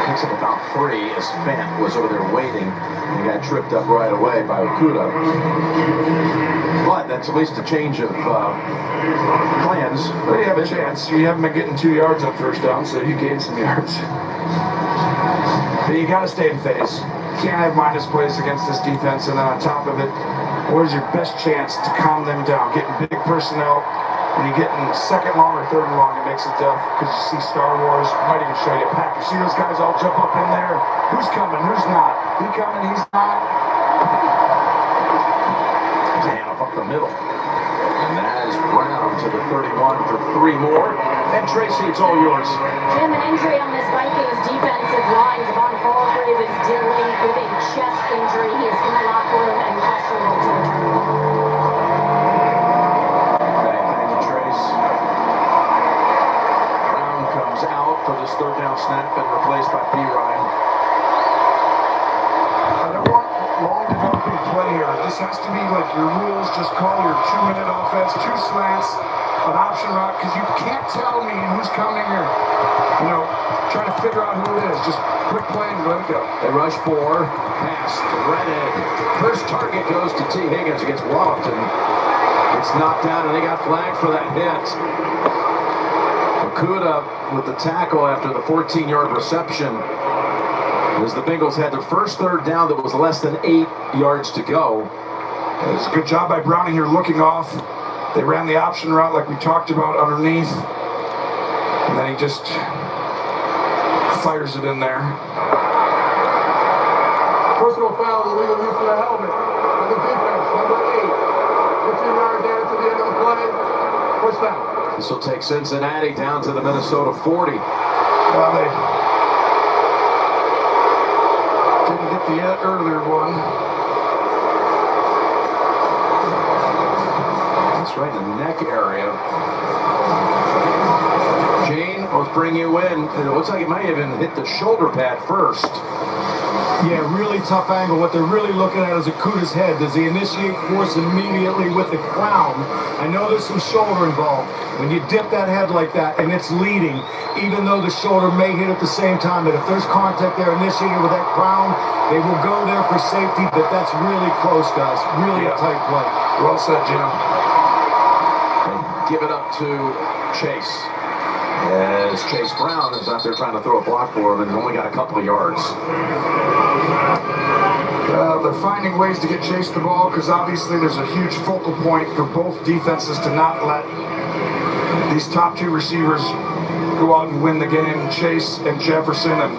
Picks up about 3 as Fant was over there waiting and got tripped up right away by Okuda. But that's at least a change of plans. But you have a chance. You haven't been getting 2 yards on first down, so you gained some yards. But you got to stay in phase. Can't have minus plays against this defense, and then on top of it, where's your best chance to calm them down? Getting big personnel. When you get in second long or third and long, it makes it tough because you see Star Wars. Might even show you a pack. You see those guys all jump up in there. Who's coming? Who's not? He coming? He's not. Handoff up the middle. And that is Brown to the 31 for 3 more. And Tracy, it's all yours. Jim, an injury on this Vikings defensive line. Devon Hargrave is dealing with a chest injury. He is in the locker room and questionable to return. For this third down snap and replaced by P. Ryan. has to be like your rules. Just call your 2-minute offense, 2 slants, an option route, because you can't tell me who's coming or, trying to figure out who it is. Just quick play and let it go. They rush 4, pass, threaded. First target goes to T. Higgins, gets walloped, and it's knocked down, and they got flagged for that hit. Okuda with the tackle after the 14-yard reception, as the Bengals had their first third down that was less than 8 yards to go. It was a good job by Browning here looking off. They ran the option route like we talked about underneath. And then he just fires it in there. Personal foul, illegal use of the helmet. On the defense, number 8. 15-yard down to the end of the play. First down. This will take Cincinnati down to the Minnesota 40. Well, they didn't get the earlier one. That's right in the neck area. Gene, let's bring you in. It looks like it might even hit the shoulder pad first. Yeah, really tough angle. What they're really looking at is Okuda's head. Does he initiate force immediately with the crown? I know there's some shoulder involved. When you dip that head like that and it's leading, even though the shoulder may hit at the same time, but if there's contact there initiated with that crown, they will go there for safety, but that's really close, guys. Really a tight play. Well said, Jim. Give it up to Chase. As Chase Brown is out there trying to throw a block for him and only got a couple of yards. They're finding ways to get Chase the ball because obviously there's a huge focal point for both defenses to not let these top 2 receivers go out and win the game, Chase and Jefferson, and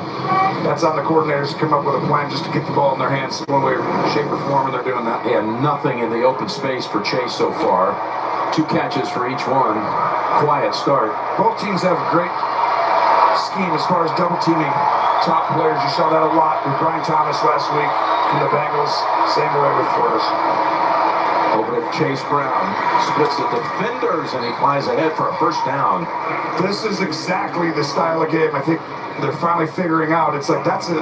that's on the coordinators to come up with a plan just to get the ball in their hands one way, shape, or form, and they're doing that. Yeah, nothing in the open space for Chase so far. 2 catches for each one. Quiet start. Both teams have a great scheme as far as double teaming top players. You saw that a lot with Brian Thomas last week in the Bengals. Same way with Flores. Over to Chase Brown. Splits the defenders and he flies ahead for a first down. This is exactly the style of game I think they're finally figuring out. It's like that's a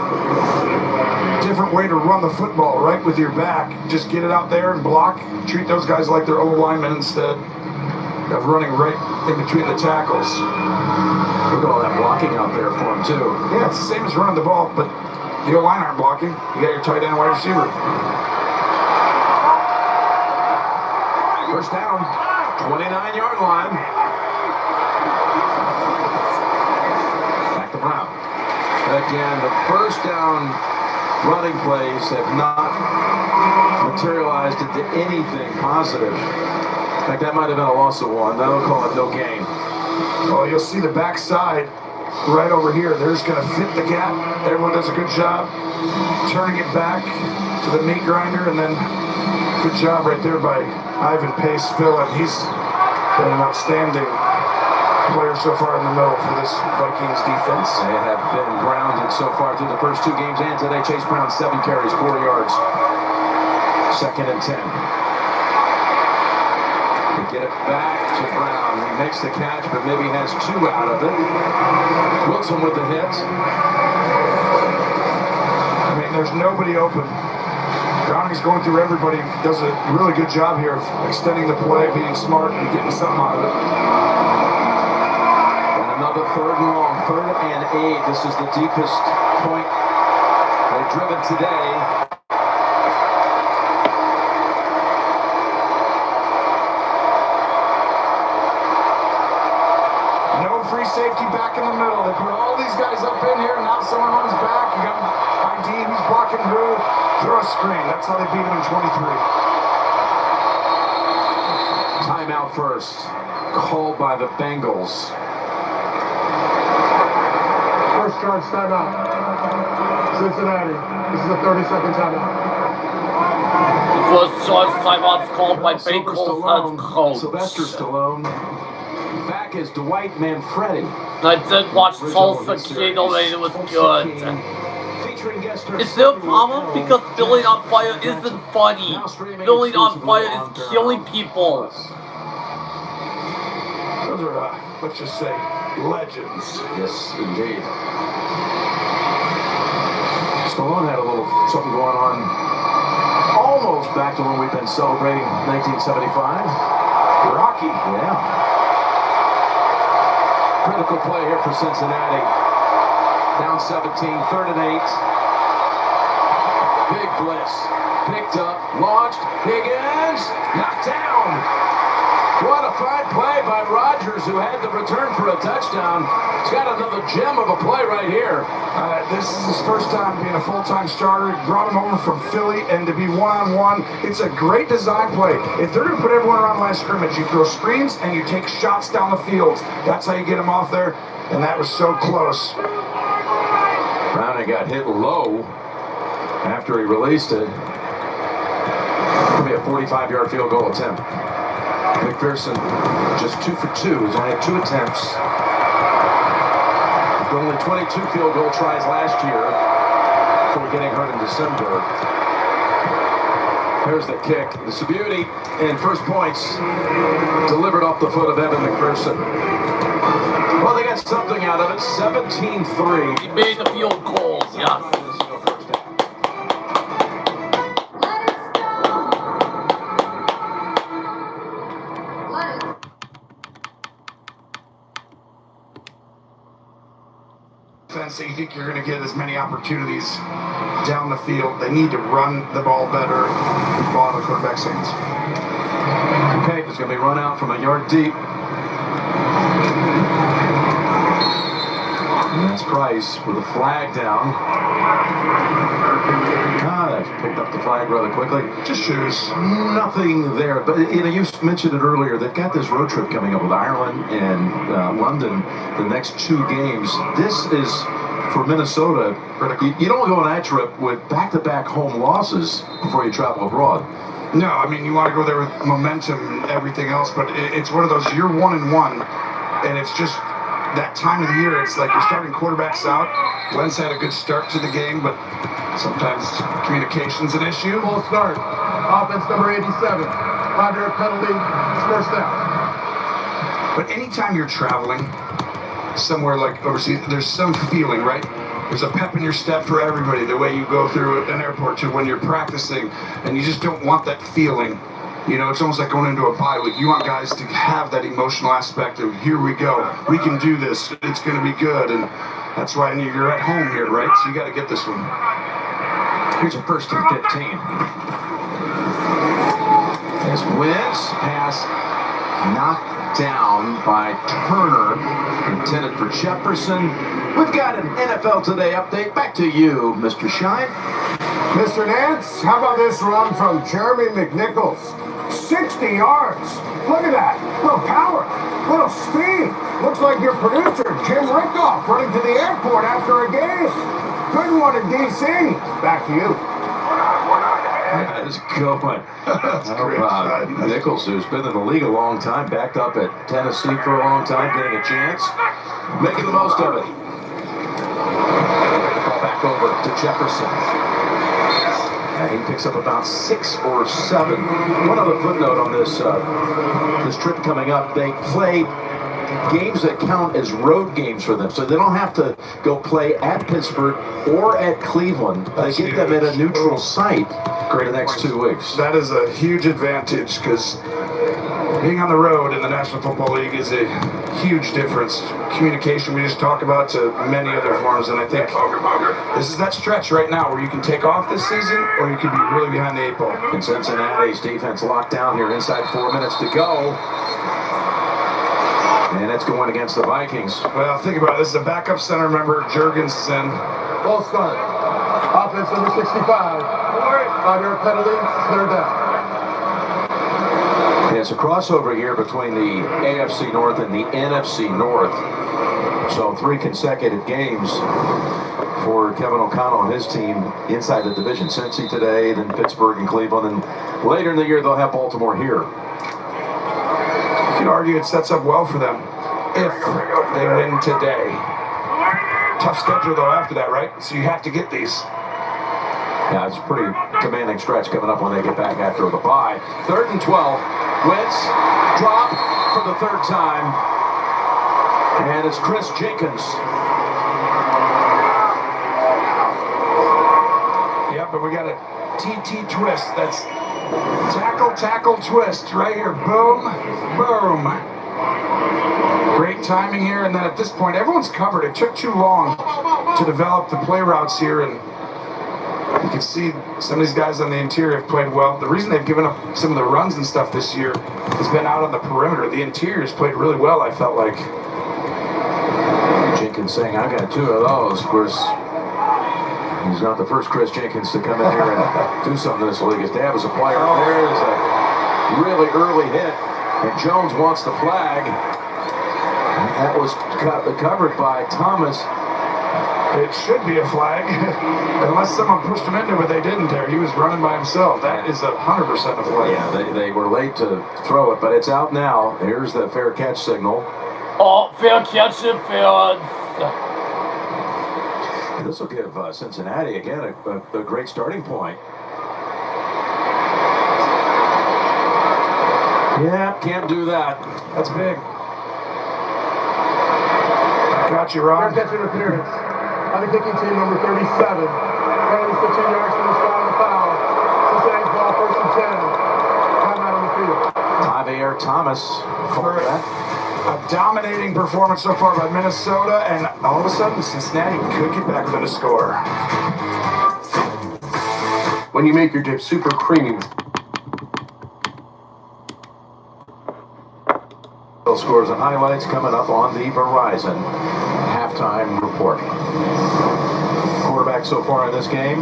different way to run the football, right? With your back. Just get it out there and block. Treat those guys like they're O-linemen instead of running right in between the tackles. Look at all that blocking out there for him, too. Yeah, it's the same as running the ball, but the O-line aren't blocking. You got your tight end wide receiver. First down, 29-yard line. Back to Brown. Again, the first down running plays have not materialized into anything positive. In fact, that might have been a loss of 1. That'll call it no gain. Oh, you'll see the backside right over here. They're just going to fit the gap. Everyone does a good job turning it back to the meat grinder, and then good job right there by Ivan Pace filling. He's been an outstanding player so far in the middle for this Vikings defense. They have been grounded so far through the first 2 games, and today Chase Brown 7 carries, 4 yards. 2nd and 10. They get it back to Brown. He makes the catch, but maybe has 2 out of it. Wilson with the hit. I mean, there's nobody open. Browning's going through everybody. Does a really good job here of extending the play, being smart, and getting something out of it. And another 3rd and long, 3rd and 8. This is the deepest point they've driven today. Free safety back in the middle. They put all these guys up in here, and now someone runs back. You got ID, who's blocking who. Throw a screen. That's how they beat him in 23. Timeout first. Called by the Bengals. First charge timeout. Cincinnati. This is a 30-second timeout. The first charge timeout's called by Bengals head coach. Sylvester Stallone. Back is Dwight Manfredi. I did watch Tulsa King already, it was good. Is there a problem? Because Building on Fire isn't funny. Building on Fire is killing people. Those are, let's just say, legends. Yes, indeed. Stallone had a little something going on almost back to when we've been celebrating 1975. Rocky. Yeah. Critical play here for Cincinnati. Down 17, 3rd and 8. Big blitz. Picked up, launched. Higgins, knocked down. What a fine play by Rodgers, who had the return for a touchdown. He's got another gem of a play right here. This is his first time being a full-time starter. Brought him over from Philly, and to be one-on-one, it's a great design play. If they're going to put everyone around the line of scrimmage, you throw screens and you take shots down the field. That's how you get him off there, and that was so close. Browning got hit low after he released it. It'll be a 45-yard field goal attempt. McPherson just 2 for 2. He's only had 2 attempts. After only 22 field goal tries last year before getting hurt in December. Here's the kick. It's a beauty. And first points delivered off the foot of Evan McPherson. Well, they got something out of it. 17-3. He made the field goal. Yes. So you think you're going to get as many opportunities down the field. They need to run the ball better and follow the quarterback's hands. Okay, it's going to be run out from a yard deep. And that's Price with a flag down. They've picked up the flag rather quickly. Just shoes. Nothing there. But you mentioned it earlier. They've got this road trip coming up with Ireland and London the next 2 games. This is, for Minnesota, you don't go on that trip with back-to-back home losses before you travel abroad. No, I mean, you want to go there with momentum and everything else, but it's one of those, you're 1-1, and it's just that time of the year. It's like you're starting quarterbacks out. Wentz had a good start to the game, but sometimes communication's an issue. Full start. Offense number 87. 5-yard penalty. First down. But anytime you're traveling somewhere like overseas, there's some feeling, right? There's a pep in your step for everybody, the way you go through an airport to when you're practicing, and you just don't want that feeling. You know, it's almost like going into a bye week. You want guys to have that emotional aspect of, here we go, we can do this, it's going to be good, and that's why you're at home here, right? So you got to get this one. Here's a 1st and 15. As Wentz pass knocked down by Turner, intended for Jefferson. We've got an NFL Today update. Back to you, Mr. Shine. Mr. Nance, how about this run from Jeremy McNichols? 60 yards. Look at that. Little power, little speed. Looks like your producer, Jim Rickoff, running to the airport after a game. Good one in D.C. Back to you. That is good. How about Nichols, who's been in the league a long time, backed up at Tennessee for a long time, getting a chance, making the most of it. Ball back over to Jefferson. He picks up about 6 or 7. One other footnote on this this trip coming up: they play games that count as road games for them, so they don't have to go play at Pittsburgh or at Cleveland. They get them at a neutral site for the next 2 weeks. That is a huge advantage, because being on the road in the National Football League is a huge difference. Communication we just talked about to many other forms, and I think this is that stretch right now where you can take off this season or you can be really behind the 8 ball. And Cincinnati's defense locked down here inside 4 minutes to go. And it's going against the Vikings. Well, think about it. This is a backup center. Remember, Jurgensen. Full start. Offense number 65. 5-yard penalty. 3rd down. It's a crossover here between the AFC North and the NFC North. So 3 consecutive games for Kevin O'Connell and his team inside the division. Cincy today, then Pittsburgh and Cleveland, and later in the year they'll have Baltimore here. You could argue it sets up well for them if they win today. Tough schedule though after that, right? So you have to get these. Yeah, it's a pretty commanding stretch coming up when they get back after the bye. 3rd and 12. Wentz drop for the 3rd time. And it's Chris Jenkins. Yeah, but we got to TT twist. That's tackle, tackle, twist. Right here. Boom, boom. Great timing here. And then at this point, everyone's covered. It took too long to develop the play routes here. And you can see some of these guys on the interior have played well. The reason they've given up some of the runs and stuff this year has been out on the perimeter. The interior's played really well, I felt like. Jenkins saying, I got 2 of those. Of course, he's not the first Chris Jenkins to come in here and do something in this league. His dad was a player. There's a really early hit, and Jones wants the flag. That was covered by Thomas. It should be a flag, unless someone pushed him into it. They didn't there. He was running by himself. That is 100% a flag. Yeah, they were late to throw it, but it's out now. Here's the fair catch signal. Oh, fair catch interference. This will give Cincinnati, again, a great starting point. Yeah, can't do that. That's big. Got you, Ron. Fair catch interference on the kicking team, number 37. Penalty 15 yards from the spot on the foul. Cincinnati's ball, 1st and 10. Timeout on the field. Javier Thomas for that. A dominating performance so far by Minnesota, and all of a sudden Cincinnati could get back within a score. When you make your dip super creamy. Scores and highlights coming up on the Verizon halftime report. Quarterback so far in this game,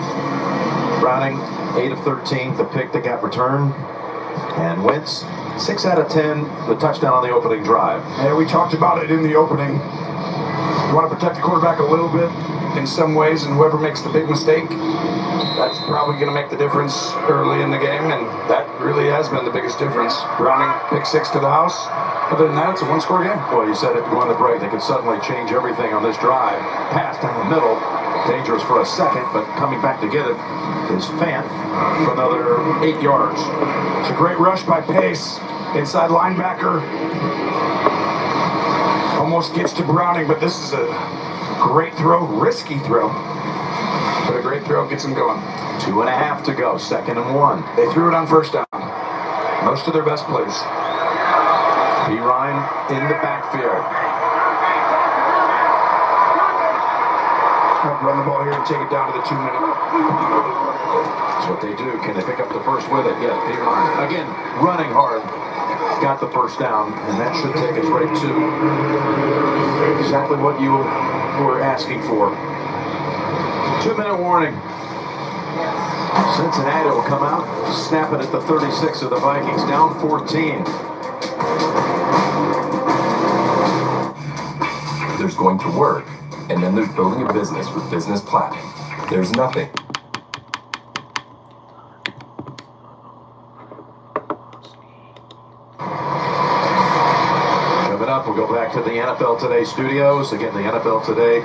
Browning 8 of 13, the pick that got returned, and Wentz 6 out of 10, the touchdown on the opening drive. Yeah, we talked about it in the opening. You want to protect the quarterback a little bit in some ways, and whoever makes the big mistake, that's probably going to make the difference early in the game, and that really has been the biggest difference. Browning pick 6 to the house. Other than that, it's a one-score game. Well, you said it going to break. They could suddenly change everything on this drive. Pass down the middle. Dangerous for a second, but coming back to get it is Fant for another 8 yards. It's a great rush by Pace. Inside linebacker. Almost gets to Browning, but this is a great throw. Risky throw. But a great throw gets him going. 2.5 to go. 2nd and 1. They threw it on 1st down. Most of their best plays. B. Ryan in the backfield. Run the ball here and take it down to the 2-minute. That's what they do. Can they pick up the first with it? Yes, B. Ryan. Again, running hard. Got the 1st down, and that should take us right to exactly what you were asking for. 2-minute warning. Cincinnati will come out, snap it at the 36 of the Vikings, down 14. There's going to work, and then there's building a business with business planning. There's nothing. Coming up, we'll go back to the NFL Today studios. Again, the NFL Today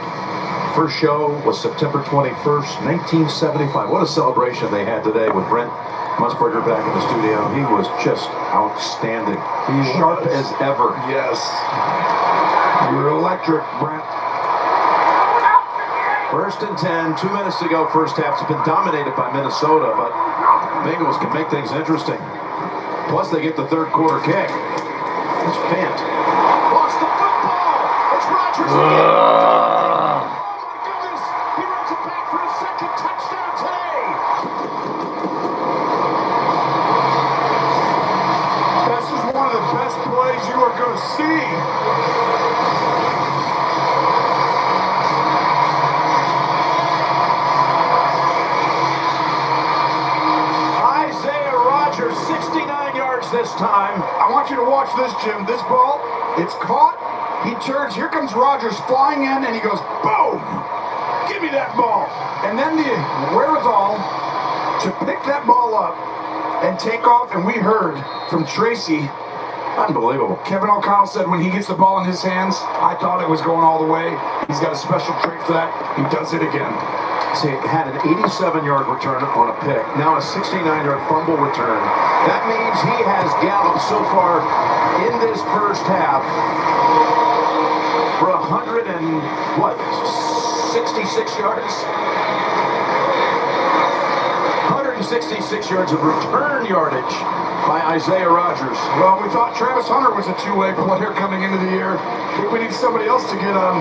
first show was September 21st, 1975. What a celebration they had today with Brent Musburger back in the studio. He was just outstanding. Sharp as ever. Yes. You were electric, Brent. 1st and 10, 2 minutes to go. First half. It's been dominated by Minnesota, but Bengals can make things interesting. Plus, they get the 3rd quarter kick. It's Fant. Lost the football. It's Rodgers again. Oh my goodness! He runs it back for his 2nd touchdown today. This is one of the best plays you are going to see. Isaiah Rodgers, 69 yards this time. I want you to watch this, Jim. This ball, it's caught. He turns. Here comes Rodgers flying in, and he goes, boom! Give me that ball. And then the wherewithal to pick that ball up and take off. And we heard from Tracy. Unbelievable. Kevin O'Connell said when he gets the ball in his hands, I thought it was going all the way. He's got a special trait for that. He does it again. See, had an 87-yard return on a pick, now a 69-yard fumble return. That means he has galloped so far in this first half for 66 yards? 166 66 yards of return yardage by Isaiah Rodgers. Well, we thought Travis Hunter was a two-way player coming into the year. I think we need somebody else to get on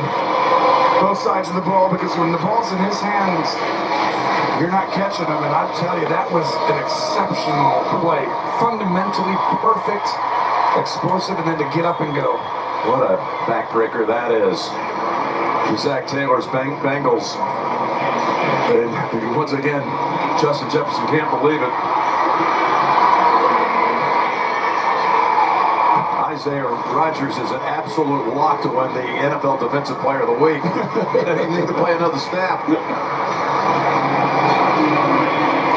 both sides of the ball, because when the ball's in his hands, you're not catching him. And I tell you, that was an exceptional play. Fundamentally perfect, explosive, and then to get up and go. What a backbreaker that is. Zach Taylor's Bengals. And once again, Justin Jefferson can't believe it. Isaiah Rodgers is an absolute lock to win the NFL Defensive Player of the Week. He doesn't need to play another snap. I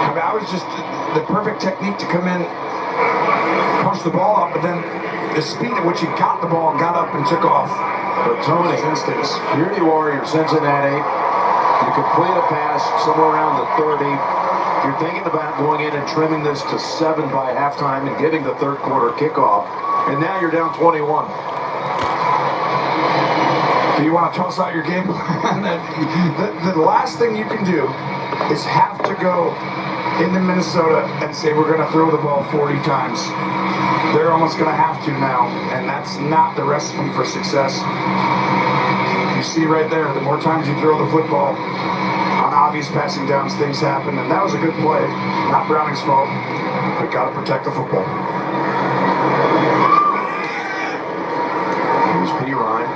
mean, I was just the perfect technique to come in, punch the ball up, but then the speed at which he got the ball and got up and took off. But Tony, instance, here you are, you're Cincinnati. You complete a pass somewhere around the 30. You're thinking about going in and trimming this to 7 by halftime and getting the third quarter kickoff. And now you're down 21. Do you want to toss out your game plan? The last thing you can do is have to go into Minnesota and say we're going to throw the ball 40 times. They're almost going to have to now, and that's not the recipe for success. You see right there, the more times you throw the football on obvious passing downs, things happen, and that was a good play. Not Browning's fault, but got to protect the football. Here's P. Ryan.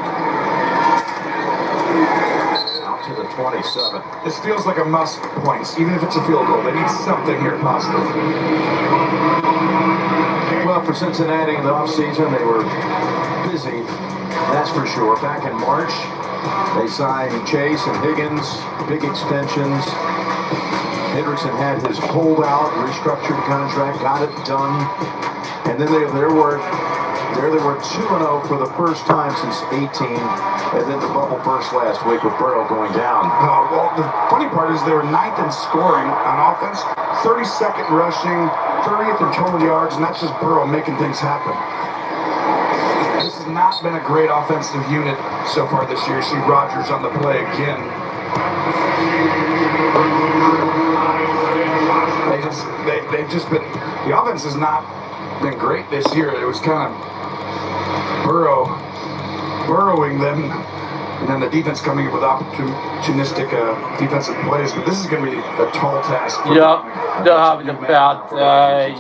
Out to the 27. This feels like a must points, even if it's a field goal. They need something here positive. Well, for Cincinnati in the offseason, they were busy, that's for sure. Back in March, they signed Chase and Higgins, big extensions. Hendrickson had his holdout, restructured contract, got it done. And then they were 2-0 for the first time since 18. And then the bubble burst last week with Burrow going down. Well, the funny part is they were 9th in scoring on offense, 32nd rushing, 30th in total yards, and that's just Burrow making things happen. This has not been a great offensive unit so far this year. See Rodgers on the play again. They've just been, the offense has not been great this year. It was kind of burrowing them, and then the defense coming in with opportunistic defensive plays. But this is going to be a tall task. Yeah, they're having a bad day.